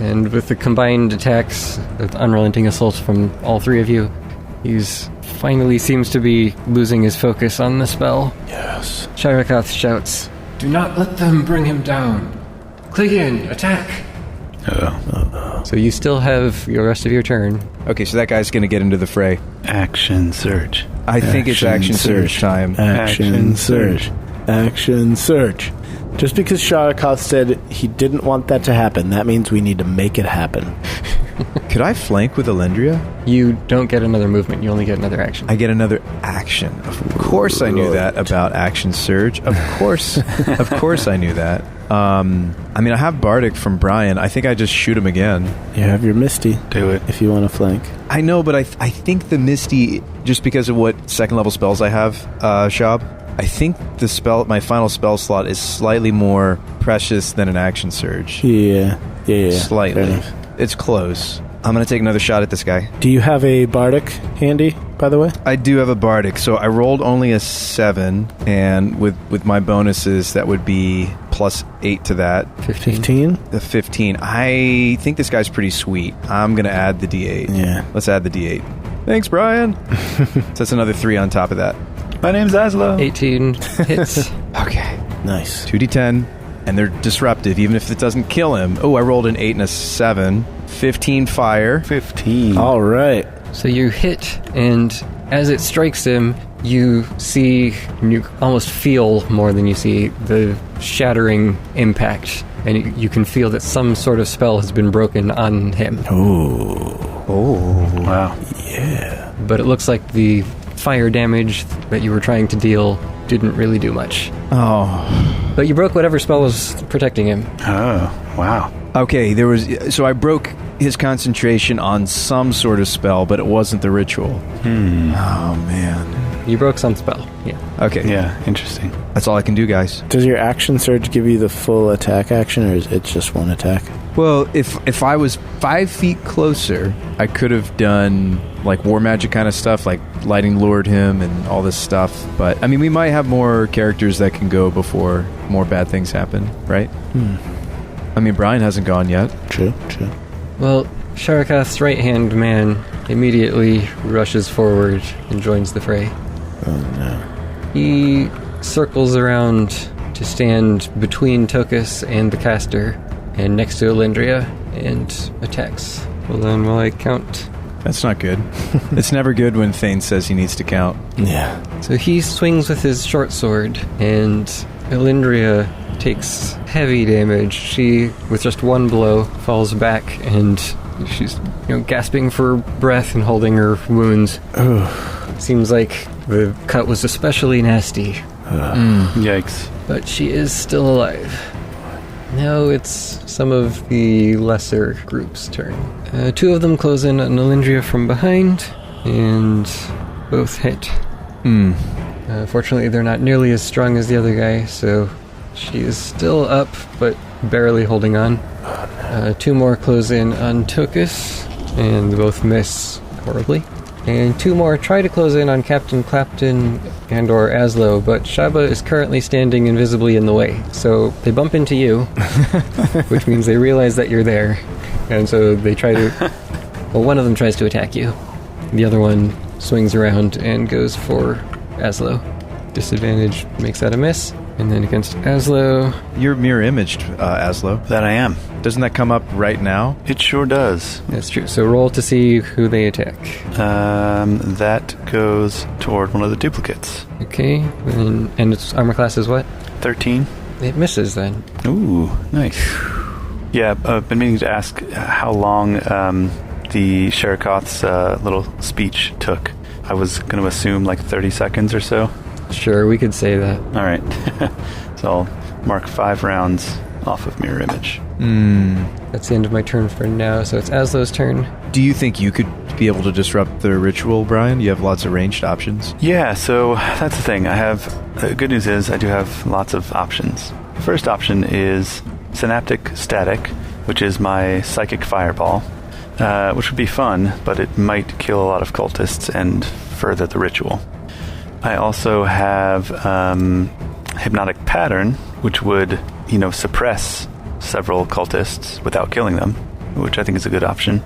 Speaker 3: And with the combined attacks, with unrelenting assaults from all three of you, he's finally seems to be losing his focus on the spell.
Speaker 4: Yes.
Speaker 3: Shyrakath shouts,
Speaker 7: Do not let them bring him down. Clegane, attack!
Speaker 3: so you still have the rest of your turn.
Speaker 5: Okay, so that guy's going to get into the fray.
Speaker 1: Action Surge.
Speaker 5: I think it's Action Surge time.
Speaker 4: Action Surge. Action Surge. Just because Sharakoth said he didn't want that to happen, that means we need to make it happen.
Speaker 5: Could I flank with Alendria?
Speaker 3: You don't get another movement, you only get another action.
Speaker 5: I get another action. Of course I knew that about Action Surge. Of course I knew that. I mean, I have Bardic from Brian. I think I just shoot him again.
Speaker 4: You have your Misty.
Speaker 1: Do it.
Speaker 4: If you want to flank.
Speaker 5: I know, but I think the Misty, just because of what second level spells I have, Shab, I think my final spell slot is slightly more precious than an Action Surge.
Speaker 4: Yeah.
Speaker 5: Slightly. It's close. I'm going to take another shot at this guy.
Speaker 4: Do you have a Bardic handy, by the way?
Speaker 5: I do have a Bardic, so I rolled only a 7, and with my bonuses, that would be plus 8 to that.
Speaker 4: 15?
Speaker 5: The 15. I think this guy's pretty sweet. I'm going to add the D8.
Speaker 4: Yeah.
Speaker 5: Let's add the D8. Thanks, Brian. So that's another 3 on top of that.
Speaker 1: My name's Azlo.
Speaker 3: 18 hits.
Speaker 5: Okay.
Speaker 4: Nice.
Speaker 5: 2d10, and they're disruptive, even if it doesn't kill him. Oh, I rolled an 8 and a 7. 15 fire.
Speaker 1: 15.
Speaker 4: All right.
Speaker 3: So you hit, and as it strikes him, you see, you almost feel more than you see the shattering impact, and you can feel that some sort of spell has been broken on him.
Speaker 1: Oh, wow.
Speaker 4: Yeah.
Speaker 3: But it looks like the fire damage that you were trying to deal didn't really do much.
Speaker 5: Oh.
Speaker 3: But you broke whatever spell was protecting him.
Speaker 1: Oh, wow.
Speaker 5: Okay, so I broke his concentration on some sort of spell, but it wasn't the ritual. Oh, man.
Speaker 3: You broke some spell, yeah.
Speaker 5: Okay.
Speaker 1: Yeah, interesting.
Speaker 5: That's all I can do, guys.
Speaker 4: Does your Action Surge give you the full attack action, or is it just one attack?
Speaker 5: Well, if I was 5 feet closer, I could have done like war magic kind of stuff, like lighting lured him and all this stuff. But I mean, we might have more characters that can go before more bad things happen, right? I mean, Brian hasn't gone yet.
Speaker 4: True.
Speaker 3: Well, Sharakath's right-hand man immediately rushes forward and joins the fray.
Speaker 4: Oh, no.
Speaker 3: He circles around to stand between Tokas and the caster and next to Elendria and attacks. Hold on while I count.
Speaker 5: That's not good. It's never good when Thane says he needs to count.
Speaker 4: Yeah.
Speaker 3: So he swings with his short sword, and Elendria takes heavy damage. She, with just one blow, falls back, and she's gasping for breath and holding her wounds. Seems like the cut was especially nasty.
Speaker 1: Yikes.
Speaker 3: But she is still alive. Now it's some of the lesser group's turn. 2 of them close in on Elendria from behind, and both hit. Fortunately, they're not nearly as strong as the other guy, so she is still up, but barely holding on. 2 more close in on Tokas, and both miss horribly. And 2 more try to close in on Captain Clapton and or Azlo, but Shabba is currently standing invisibly in the way. So they bump into you, which means they realize that you're there. And so they try to... Well, one of them tries to attack you. The other one swings around and goes for Azlo. Disadvantage makes that a miss. And then against Azlo...
Speaker 5: You're mirror imaged, Azlo.
Speaker 1: That I am.
Speaker 5: Doesn't that come up right now?
Speaker 1: It sure does.
Speaker 3: That's true. So roll to see who they attack.
Speaker 1: That goes toward one of the duplicates.
Speaker 3: Okay. And its armor class is what?
Speaker 1: 13.
Speaker 3: It misses then.
Speaker 1: Ooh, nice. Yeah, I've been meaning to ask how long the Sharakoth's little speech took. I was going to assume like 30 seconds or so.
Speaker 3: Sure, we could say that.
Speaker 1: All right. So I'll mark 5 rounds off of mirror image.
Speaker 3: That's the end of my turn for now, so it's Azlo's turn.
Speaker 5: Do you think you could be able to disrupt the ritual, Brian? You have lots of ranged options.
Speaker 1: Yeah, so that's the thing. The good news is I do have lots of options. The first option is Synaptic Static, which is my psychic fireball, which would be fun, but it might kill a lot of cultists and further the ritual. I also have Hypnotic Pattern, which would, suppress several cultists without killing them, which I think is a good option.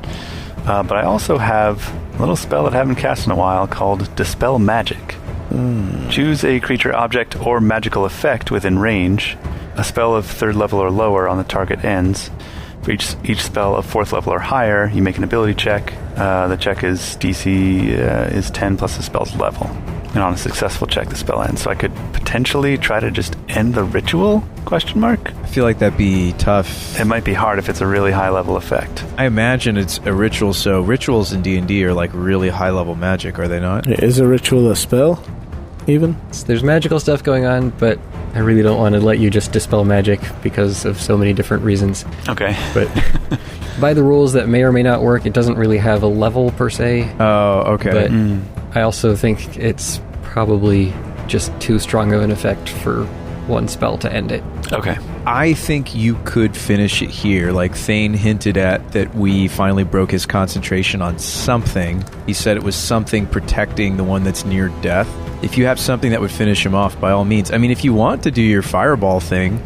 Speaker 1: But I also have a little spell that I haven't cast in a while called Dispel Magic. Choose a creature, object, or magical effect within range. A spell of 3rd level or lower on the target ends. For each spell of 4th level or higher, you make an ability check. The check is DC is 10 plus the spell's level. And on a successful check, the spell ends. So I could potentially try to just end the ritual? I
Speaker 5: feel like that'd be tough.
Speaker 1: It might be hard if it's a really high-level effect.
Speaker 5: I imagine it's a ritual, so rituals in D&D are like really high-level magic, are they not?
Speaker 4: Is a ritual a spell, even?
Speaker 3: There's magical stuff going on, but I really don't want to let you just dispel magic because of so many different reasons.
Speaker 1: Okay.
Speaker 3: But by the rules that may or may not work, it doesn't really have a level per se.
Speaker 5: Oh, okay.
Speaker 3: But I also think it's probably just too strong of an effect for one spell to end it.
Speaker 1: Okay.
Speaker 5: I think you could finish it here. Like Thane hinted at that we finally broke his concentration on something. He said it was something protecting the one that's near death. If you have something that would finish him off, by all means. I mean, if you want to do your fireball thing,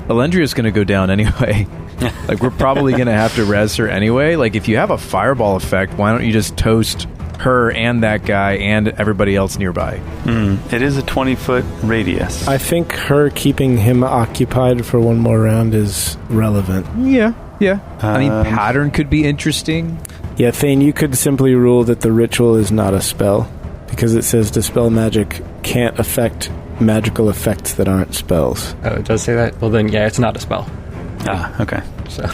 Speaker 5: Elendria's going to go down anyway. Like, we're probably going to have to res her anyway. Like, if you have a fireball effect, why don't you just toast her and that guy and everybody else nearby?
Speaker 1: It is a 20-foot radius.
Speaker 4: I think her keeping him occupied for one more round is relevant.
Speaker 5: Yeah. I mean, pattern could be interesting.
Speaker 4: Yeah, Thane, you could simply rule that the ritual is not a spell, because it says dispel magic can't affect magical effects that aren't spells.
Speaker 3: Oh, it does say that? Well, then, yeah, it's not a spell.
Speaker 1: Okay.
Speaker 3: So...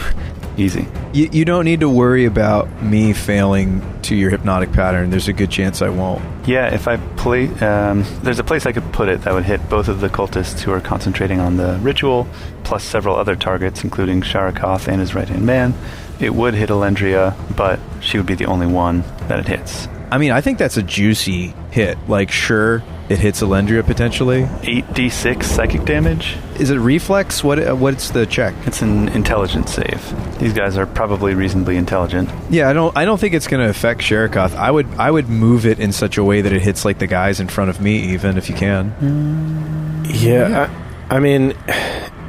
Speaker 1: Easy.
Speaker 5: You don't need to worry about me failing to your hypnotic pattern. There's a good chance I won't.
Speaker 1: Yeah, if I play... there's a place I could put it that would hit both of the cultists who are concentrating on the ritual, plus several other targets, including Sharakoth and his right-hand man. It would hit Elendria, but she would be the only one that it hits.
Speaker 5: I mean, I think that's a juicy hit. Like, sure, it hits Elendria potentially.
Speaker 1: 8d6 psychic damage.
Speaker 5: Is it reflex? What's the check?
Speaker 1: It's an intelligence save. These guys are probably reasonably intelligent.
Speaker 5: Yeah, I don't think it's going to affect Sherikoth. I would move it in such a way that it hits like the guys in front of me, even if you can.
Speaker 4: Yeah, I mean,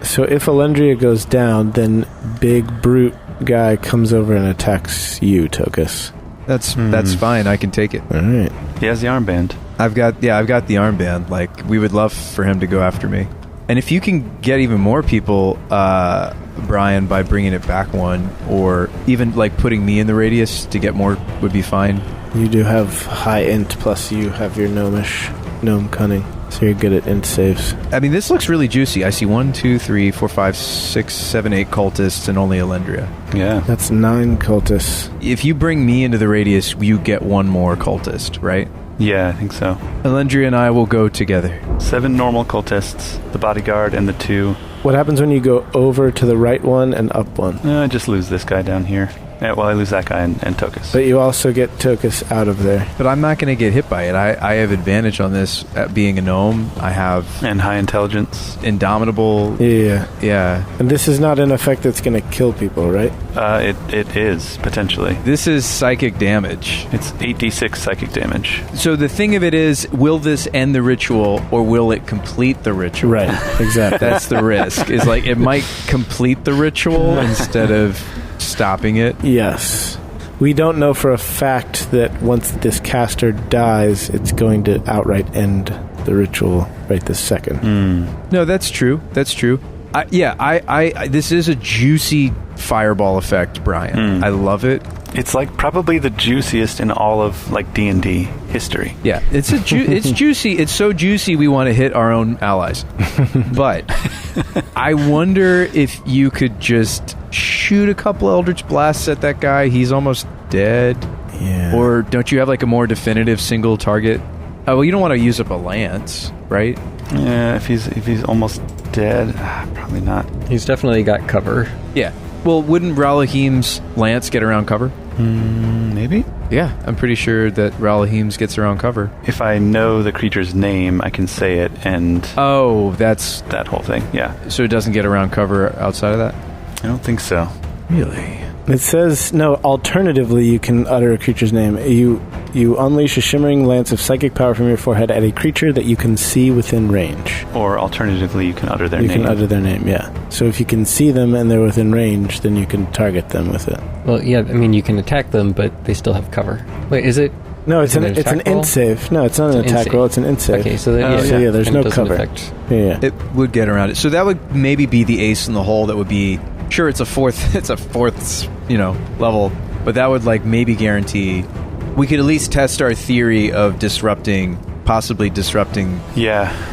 Speaker 4: so if Elendria goes down, then big brute guy comes over and attacks you, Tokas.
Speaker 5: That's fine. I can take it.
Speaker 4: All right.
Speaker 1: He has the armband.
Speaker 5: I've got the armband. Like, we would love for him to go after me. And if you can get even more people, Brian, by bringing it back one, or even like putting me in the radius to get more, would be fine.
Speaker 4: You do have high int, plus you have your gnome cunning, so you're good at int saves.
Speaker 5: I mean, this looks really juicy. I see 1, 2, 3, 4, 5, 6, 7, 8 cultists and only Elendria.
Speaker 1: Yeah.
Speaker 4: That's 9 cultists.
Speaker 5: If you bring me into the radius, you get one more cultist, right?
Speaker 1: Yeah, I think so.
Speaker 5: Elendria and I will go together.
Speaker 1: 7 normal cultists, the bodyguard, and the 2.
Speaker 4: What happens when you go over to the right one and up one?
Speaker 1: I just lose this guy down here. Yeah, well, I lose that guy and Tokas.
Speaker 4: But you also get Tokas out of there.
Speaker 5: But I'm not going to get hit by it. I have advantage on this at being a gnome. I have...
Speaker 1: And high intelligence.
Speaker 5: Indomitable.
Speaker 4: Yeah. And this is not an effect that's going to kill people, right?
Speaker 1: It is, potentially.
Speaker 5: This is psychic damage.
Speaker 1: It's 8d6 psychic damage.
Speaker 5: So the thing of it is, will this end the ritual, or will it complete the ritual?
Speaker 4: Right, exactly.
Speaker 5: That's the risk. Is like, it might complete the ritual instead of stopping it.
Speaker 4: Yes. We don't know for a fact that once this caster dies, it's going to outright end the ritual right this second.
Speaker 5: No, that's true. This is a juicy fireball effect, Brian. I love it.
Speaker 1: It's like probably the juiciest in all of like D&D history.
Speaker 5: Yeah, it's juicy. It's so juicy we want to hit our own allies. But I wonder if you could just shoot a couple Eldritch Blasts at that guy. He's almost dead.
Speaker 4: Yeah.
Speaker 5: Or don't you have like a more definitive single target? Oh, well, you don't want to use up a lance, right?
Speaker 1: Yeah, if he's almost dead, probably not.
Speaker 3: He's definitely got cover.
Speaker 5: Yeah. Well, wouldn't Ralahim's lance get around cover?
Speaker 1: Maybe?
Speaker 5: Yeah, I'm pretty sure that Ralahim's gets around cover.
Speaker 1: If I know the creature's name, I can say it and...
Speaker 5: Oh, that's...
Speaker 1: that whole thing, yeah.
Speaker 5: So it doesn't get around cover outside of that?
Speaker 1: I don't think so.
Speaker 5: Really?
Speaker 4: It says, no, alternatively, you can utter a creature's name. You unleash a shimmering lance of psychic power from your forehead at a creature that you can see within range.
Speaker 1: Or alternatively, you can utter their name.
Speaker 4: You can utter their name, yeah. So if you can see them and they're within range, then you can target them with it.
Speaker 3: Well, yeah, I mean, you can attack them, but they still have cover. Wait, is it...
Speaker 4: No, it's an
Speaker 3: attack
Speaker 4: int save. No, it's not an attack roll, it's an int save.
Speaker 3: Okay, so
Speaker 4: there's no cover.
Speaker 3: Affect.
Speaker 4: Yeah.
Speaker 5: It would get around it. So that would maybe be the ace in the hole. That would be... Sure, it's a fourth, level, but that would like maybe guarantee we could at least test our theory of possibly disrupting,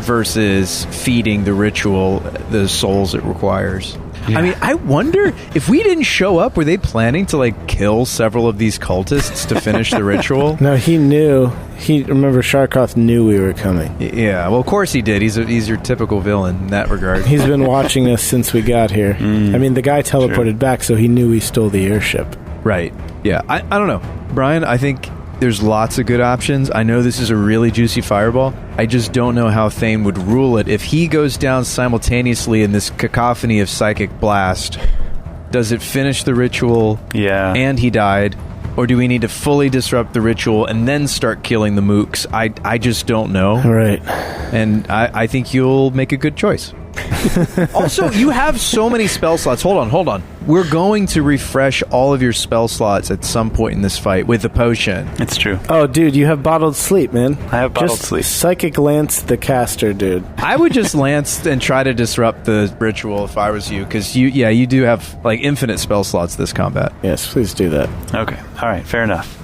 Speaker 5: versus feeding the ritual the souls it requires. Yeah. I mean, I wonder if we didn't show up, were they planning to like kill several of these cultists to finish the ritual?
Speaker 4: No, he knew. Remember, Sharkoth knew we were coming.
Speaker 5: Yeah, well, of course he did. He's your typical villain in that regard.
Speaker 4: He's been watching us since we got here. I mean, the guy teleported back, so he knew we stole the airship.
Speaker 5: Right. Yeah. I don't know, Brian. I think there's lots of good options. I know this is a really juicy fireball. I just don't know how Thane would rule it. If he goes down simultaneously in this cacophony of psychic blast, does it finish the ritual?
Speaker 1: Yeah.
Speaker 5: And he died? Or do we need to fully disrupt the ritual and then start killing the mooks? I just don't know.
Speaker 4: Right.
Speaker 5: And I think you'll make a good choice. Also, you have so many spell slots. Hold on. We're going to refresh all of your spell slots at some point in this fight with the potion.
Speaker 1: It's true.
Speaker 4: Oh, dude, you have bottled sleep, man.
Speaker 1: I have bottled sleep.
Speaker 4: Psychic lance the caster, dude.
Speaker 5: I would just lance and try to disrupt the ritual if I was you, because you do have like infinite spell slots this combat.
Speaker 4: Yes, please do that.
Speaker 1: Okay. All right. Fair enough.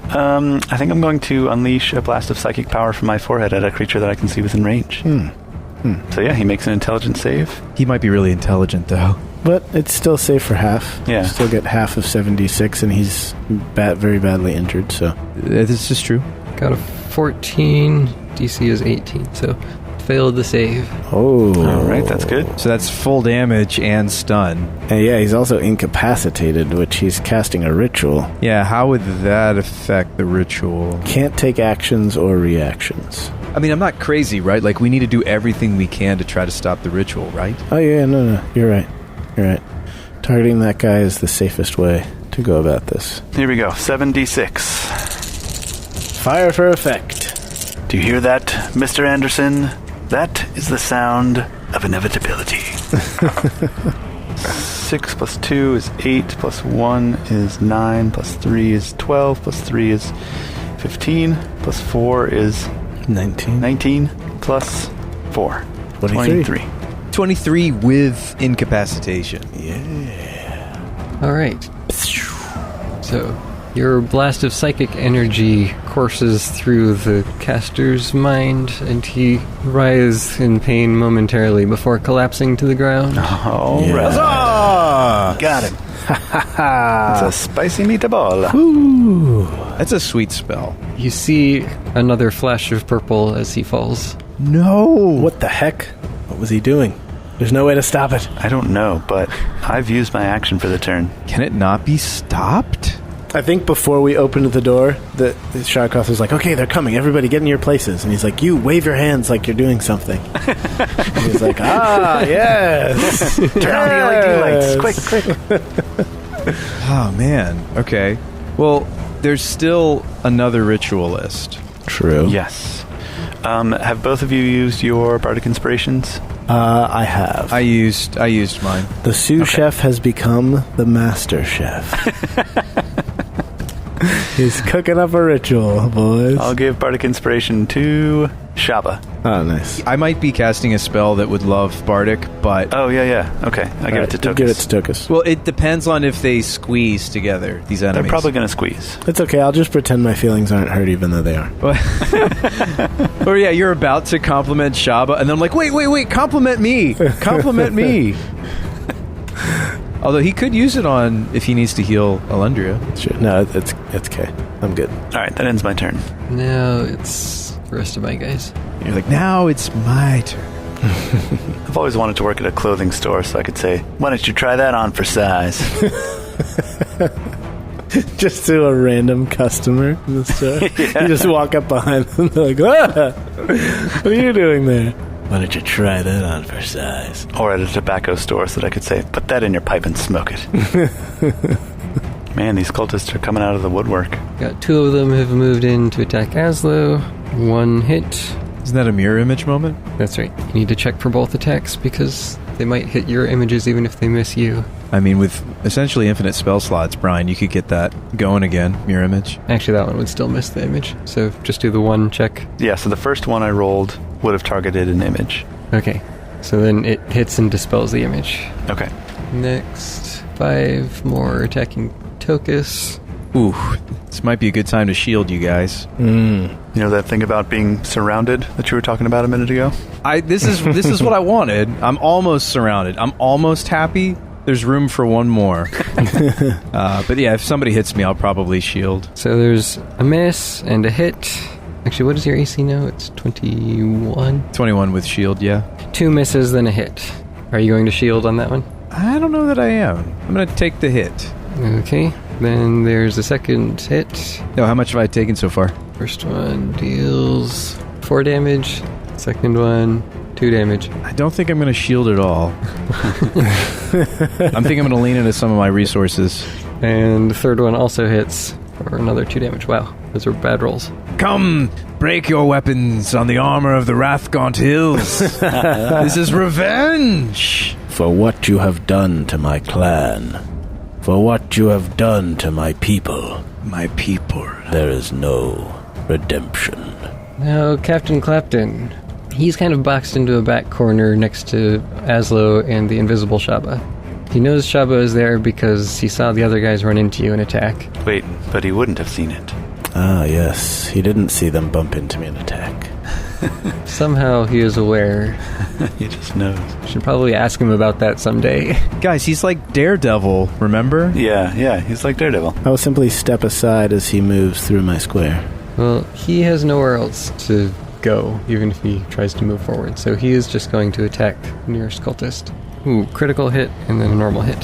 Speaker 1: I think I'm going to unleash a blast of psychic power from my forehead at a creature that I can see within range. So yeah, he makes an intelligence save.
Speaker 5: He might be really intelligent, though.
Speaker 4: But it's still safe for half.
Speaker 1: Yeah.
Speaker 4: You still get half of 76, and he's very badly injured, so...
Speaker 5: This is true.
Speaker 3: Got a 14, DC is 18, so failed the save.
Speaker 4: Oh.
Speaker 1: All right, that's good.
Speaker 5: So that's full damage and stun.
Speaker 4: And yeah, he's also incapacitated, which he's casting a ritual.
Speaker 5: Yeah, how would that affect the ritual?
Speaker 4: Can't take actions or reactions.
Speaker 5: I mean, I'm not crazy, right? Like, we need to do everything we can to try to stop the ritual, right?
Speaker 4: Oh, yeah, no. You're right. Targeting that guy is the safest way to go about this.
Speaker 1: Here we go. 7d6.
Speaker 4: Fire for effect.
Speaker 1: Do you hear that, Mr. Anderson? That is the sound of inevitability. 6 plus 2 is 8, plus 1 is 9, plus 3 is 12, plus 3 is 15, plus 4 is 19, plus 4. 23.
Speaker 5: 23 with incapacitation.
Speaker 4: Yeah.
Speaker 3: All right. So, your blast of psychic energy courses through the caster's mind, and he writhes in pain momentarily before collapsing to the ground.
Speaker 1: All right.
Speaker 4: Huzzah!
Speaker 1: Got him. It's a spicy meatball.
Speaker 4: Ooh.
Speaker 5: That's a sweet spell.
Speaker 3: You see another flash of purple as he falls.
Speaker 5: No!
Speaker 4: What the heck? What was he doing? There's no way to stop it.
Speaker 1: I don't know, but I've used my action for the turn.
Speaker 5: Can it not be stopped?
Speaker 4: I think before we opened the door, the Sharkoth was like, okay, they're coming. Everybody get in your places. And he's like, you wave your hands like you're doing something. And he's like, yes.
Speaker 1: Turn on the LED lights. Quick.
Speaker 5: Oh, man. Okay. Well, there's still another ritualist.
Speaker 4: True.
Speaker 1: Yes. Have both of you used your Bardic Inspirations?
Speaker 4: I have.
Speaker 5: I used mine.
Speaker 4: The sous chef has become the master chef. He's cooking up a ritual, boys.
Speaker 1: I'll give Bardic Inspiration to Shabba.
Speaker 4: Oh, nice.
Speaker 5: I might be casting a spell that would love Bardic, but...
Speaker 1: Oh, yeah. Okay, I give it to Tokas.
Speaker 4: Give it to Tokas.
Speaker 5: Well, it depends on if they squeeze together, these enemies.
Speaker 1: They're probably going to squeeze.
Speaker 4: It's okay. I'll just pretend my feelings aren't hurt even though they are.
Speaker 5: Or yeah, you're about to compliment Shabba, and then I'm like, wait, compliment me. Compliment me. Although he could use it on if he needs to heal Alundria.
Speaker 4: Sure. No, it's okay. I'm good.
Speaker 1: All right, that ends my turn.
Speaker 3: Now it's the rest of my guys.
Speaker 5: And you're like, now it's my turn.
Speaker 1: I've always wanted to work at a clothing store, so I could say, why don't you try that on for size?
Speaker 4: Just to a random customer in the store. You just walk up behind them and they're like, what are you doing there? Why don't you try that on for size?
Speaker 1: Or at a tobacco store, so that I could say, put that in your pipe and smoke it. Man, these cultists are coming out of the woodwork.
Speaker 3: Got 2 of them have moved in to attack Azlo. 1 hit.
Speaker 5: Isn't that a mirror image moment?
Speaker 3: That's right. You need to check for both attacks because they might hit your images even if they miss you.
Speaker 5: I mean, with essentially infinite spell slots, Brian, you could get that going again, mirror image.
Speaker 3: Actually, that one would still miss the image. So just do the 1 check.
Speaker 1: Yeah, so the first one I rolled would have targeted an image.
Speaker 3: Okay. So then it hits and dispels the image.
Speaker 1: Okay.
Speaker 3: Next, 5 more attacking Tokas.
Speaker 5: Ooh, this might be a good time to shield you guys.
Speaker 1: You know that thing about being surrounded that you were talking about a minute ago?
Speaker 5: This is what I wanted. I'm almost surrounded. I'm almost happy. There's room for one more. But yeah, if somebody hits me, I'll probably shield.
Speaker 3: So there's a miss and a hit. Actually, what is your AC now? It's 21.
Speaker 5: 21 with shield, yeah.
Speaker 3: 2 misses, then a hit. Are you going to shield on that one?
Speaker 5: I don't know that I am. I'm going to take the hit.
Speaker 3: Okay. Then there's the second hit.
Speaker 5: No, how much have I taken so far?
Speaker 3: First one deals 4 damage. Second one, 2 damage.
Speaker 5: I don't think I'm going to shield at all. I'm thinking I'm going to lean into some of my resources.
Speaker 3: And the third one also hits for another 2 damage. Wow, those are bad rolls.
Speaker 5: Come, break your weapons on the armor of the Wrathgaunt Hills. This is revenge.
Speaker 4: For what you have done to my clan. For what you have done to my people.
Speaker 5: My people.
Speaker 4: There is no redemption.
Speaker 3: Now, Captain Clapton. He's kind of boxed into a back corner next to Azlo and the invisible Shabba. He knows Shabba is there because he saw the other guys run into you and attack.
Speaker 1: Wait, but he wouldn't have seen it.
Speaker 4: Ah, yes. He didn't see them bump into me and attack.
Speaker 3: Somehow he is aware.
Speaker 1: He just knows.
Speaker 3: Should probably ask him about that someday.
Speaker 5: Guys, he's like Daredevil, remember?
Speaker 1: Yeah, he's like Daredevil.
Speaker 4: I will simply step aside as he moves through my square.
Speaker 3: Well, he has nowhere else to go, even if he tries to move forward. So he is just going to attack the nearest cultist. Ooh, critical hit and then a normal hit.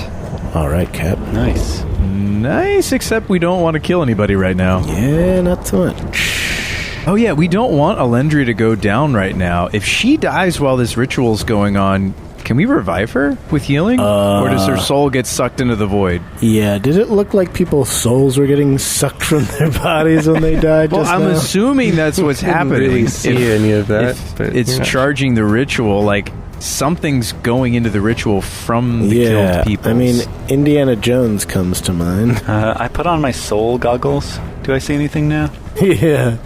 Speaker 4: All right, Cap.
Speaker 1: Nice.
Speaker 5: Nice, except we don't want to kill anybody right now.
Speaker 4: Yeah, not so much.
Speaker 5: Oh yeah, we don't want Alendri to go down right now. If she dies while this ritual's going on, can we revive her with healing? Or does her soul get sucked into the void?
Speaker 4: Yeah, did it look like people's souls were getting sucked from their bodies when they died
Speaker 5: Well,
Speaker 4: just
Speaker 5: I'm
Speaker 4: now?
Speaker 5: assuming that's what's happening.
Speaker 3: Really see any of that, but
Speaker 5: It's
Speaker 3: you're not
Speaker 5: charging the ritual, like something's going into the ritual from the killed people.
Speaker 4: I mean, Indiana Jones comes to mind.
Speaker 1: I put on my soul goggles. Do I see anything now?
Speaker 4: Yeah.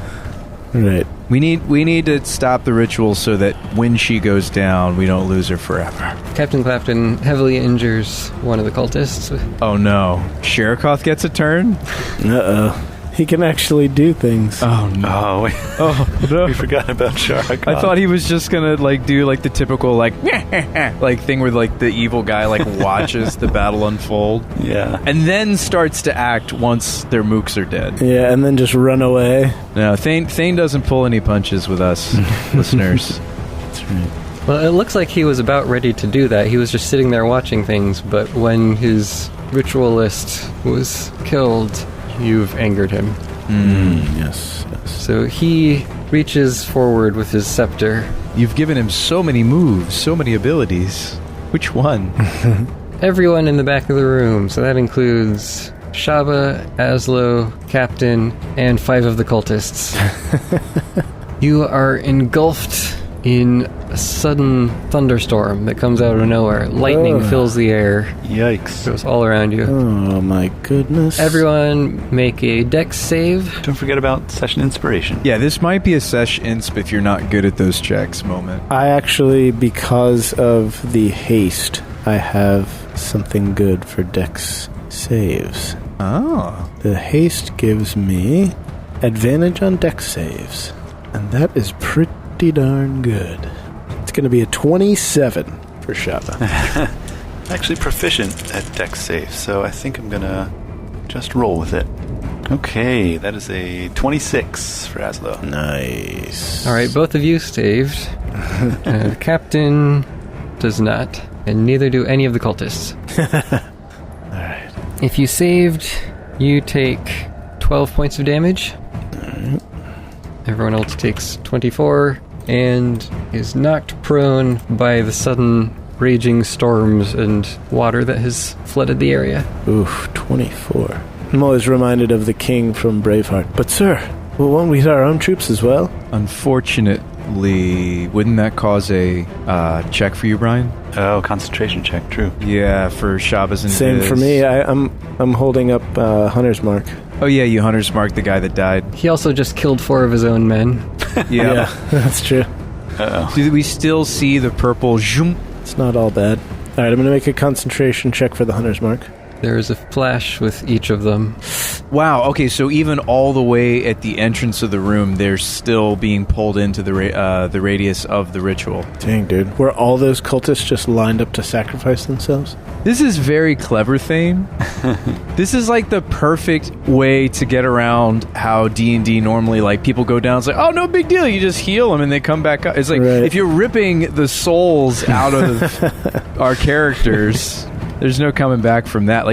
Speaker 4: Right.
Speaker 5: we need to stop the ritual so that when she goes down, we don't lose her forever.
Speaker 3: Captain Clapton heavily injures one of the cultists.
Speaker 5: Oh no, Sherikoth gets a turn.
Speaker 4: Uh-oh. He can actually do things.
Speaker 5: Oh no.
Speaker 1: Oh, no. We forgot about Shark.
Speaker 5: I thought he was just gonna do the typical thing where the evil guy watches the battle unfold.
Speaker 1: Yeah.
Speaker 5: And then starts to act once their mooks are dead.
Speaker 4: Yeah, and then just run away.
Speaker 5: No, Thane doesn't pull any punches with us, listeners.
Speaker 4: That's right.
Speaker 3: Well, it looks like he was about ready to do that. He was just sitting there watching things, but when his ritualist was killed, you've angered him.
Speaker 4: Yes.
Speaker 3: So he reaches forward with his scepter.
Speaker 5: You've given him so many moves, so many abilities. Which one?
Speaker 3: Everyone in the back of the room, so that includes Shabba, Azlo, Captain, and 5 of the cultists. You are engulfed in a sudden thunderstorm that comes out of nowhere. Lightning fills the air.
Speaker 1: Yikes.
Speaker 3: Goes all around you.
Speaker 4: Oh my goodness.
Speaker 3: Everyone make a dex save.
Speaker 1: Don't forget about session inspiration.
Speaker 5: Yeah, this might be a sesh insp if you're not good at those checks moment.
Speaker 4: I actually, because of the haste, I have something good for dex saves.
Speaker 5: Oh.
Speaker 4: The haste gives me advantage on dex saves. And that is pretty darn good. It's going to be a 27 for Shabba.
Speaker 1: Actually proficient at dex save, so I think I'm gonna just roll with it. Okay, that is a 26 for Azlo.
Speaker 4: Nice.
Speaker 3: All right, both of you saved. The captain does not, and neither do any of the cultists.
Speaker 4: All right.
Speaker 3: If you saved, you take 12 points of damage. Everyone else takes 24 and is knocked prone by the sudden raging storms and water that has flooded the area.
Speaker 4: Oof, 24. I'm always reminded of the king from Braveheart. But sir, well, won't we hit our own troops as well?
Speaker 5: Unfortunately, wouldn't that cause a check for you, Brian?
Speaker 1: Oh, concentration check, true.
Speaker 5: Yeah, for Shabba's and
Speaker 4: Same
Speaker 5: his.
Speaker 4: for me. I'm holding up Hunter's Mark.
Speaker 5: Oh yeah, you Hunter's Mark the guy that died.
Speaker 3: He also just killed 4 of his own men.
Speaker 5: Yeah.
Speaker 4: That's true.
Speaker 1: Uh-oh.
Speaker 5: Do we still see the purple zoom?
Speaker 4: It's not all bad. All right, I'm going to make a concentration check for the Hunter's Mark.
Speaker 3: There is a flash with each of them.
Speaker 5: Wow, okay, so even all the way at the entrance of the room, they're still being pulled into the radius of the ritual.
Speaker 4: Dang, dude. Were all those cultists just lined up to sacrifice themselves?
Speaker 5: This is very clever, Thane. This is like the perfect way to get around how D&D normally, people go down, it's like, oh, no big deal, you just heal them and they come back up. It's like,
Speaker 4: Right.
Speaker 5: if you're ripping the souls out of our characters, there's no coming back from that.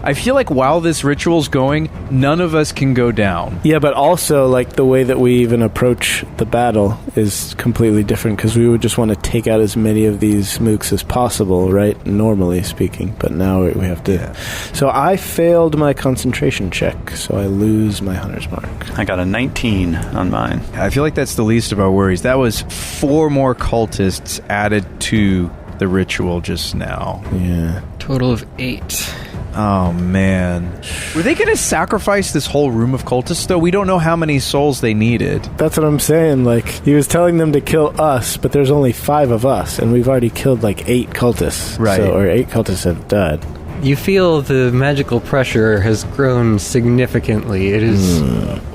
Speaker 5: I feel like while this ritual's going, none of us can go down.
Speaker 4: Yeah, but also, the way that we even approach the battle is completely different, because we would just want to take out as many of these mooks as possible, right? Normally speaking. But now we have to...
Speaker 5: Yeah.
Speaker 4: So I failed my concentration check, so I lose my Hunter's Mark.
Speaker 1: I got a 19 on mine.
Speaker 5: I feel like that's the least of our worries. That was 4 more cultists added to the ritual just now.
Speaker 4: Yeah.
Speaker 3: Total of 8.
Speaker 5: Oh, man. Were they going to sacrifice this whole room of cultists, though? We don't know how many souls they needed.
Speaker 4: That's what I'm saying. He was telling them to kill us, but there's only 5 of us, and we've already killed 8 cultists.
Speaker 5: Right.
Speaker 4: Or 8 cultists have died.
Speaker 3: You feel the magical pressure has grown significantly. It is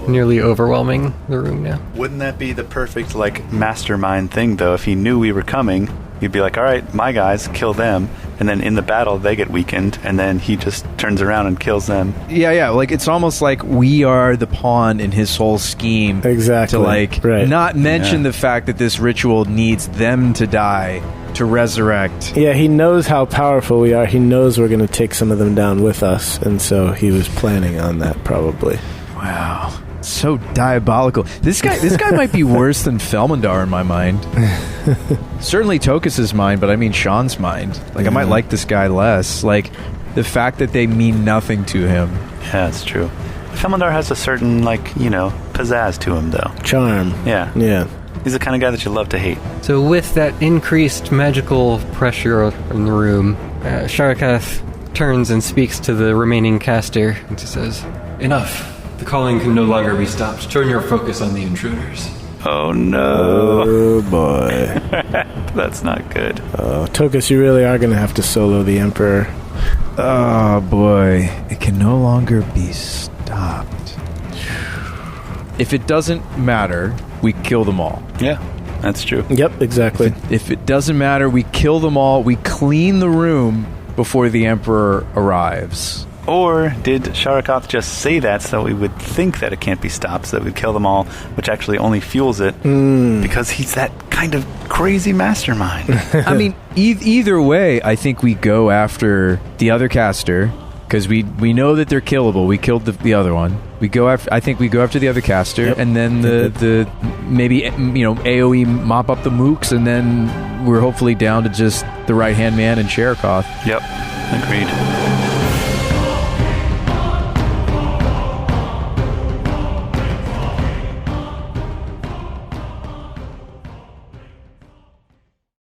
Speaker 3: nearly overwhelming the room now.
Speaker 1: Wouldn't that be the perfect, mastermind thing, though? If he knew we were coming, he'd be like, all right, my guys, kill them. and then in the battle they get weakened, and then he just turns around and kills them.
Speaker 5: Yeah, like it's almost like we are the pawn in his whole scheme.
Speaker 4: Exactly.
Speaker 5: To like not mention the fact that this ritual needs them to die to resurrect.
Speaker 4: Yeah, he knows how powerful we are. He knows we're going to take some of them down with us, and so he was planning on that probably.
Speaker 5: Wow. So diabolical. This guy might be worse than Felmandar in my mind. Certainly Tokas' mind, but I mean Sean's mind. Like, I might like this guy less. Like, the fact that they mean nothing to him.
Speaker 1: Yeah, it's true. Felmandar has a certain, pizzazz to him, though.
Speaker 4: Charm.
Speaker 1: Yeah.
Speaker 4: Yeah.
Speaker 1: He's the kind of guy that you love to hate.
Speaker 3: So with that increased magical pressure in the room, Sharakath turns and speaks to the remaining caster and says,
Speaker 7: Enough. The calling can no longer be stopped. Turn your focus on the intruders.
Speaker 1: Oh, no.
Speaker 4: Oh, boy.
Speaker 1: That's not good.
Speaker 4: Oh, Tokas, you really are going to have to solo the Emperor.
Speaker 5: Oh, boy. It can no longer be stopped. If it doesn't matter, we kill them all.
Speaker 1: Yeah, that's true.
Speaker 4: Yep, exactly.
Speaker 5: If it doesn't matter, we kill them all. We clean the room before the Emperor arrives.
Speaker 1: Or did Sharakath just say that so that we would think that it can't be stopped, so that we'd kill them all, which actually only fuels it, because he's that kind of crazy mastermind.
Speaker 5: I mean, either way, I think we go after the other caster, because we know that they're killable. We killed the other one. I think we go after the other caster, and then the maybe AoE mop up the mooks, and then we're hopefully down to just the right-hand man and Sharakath.
Speaker 1: Yep, agreed.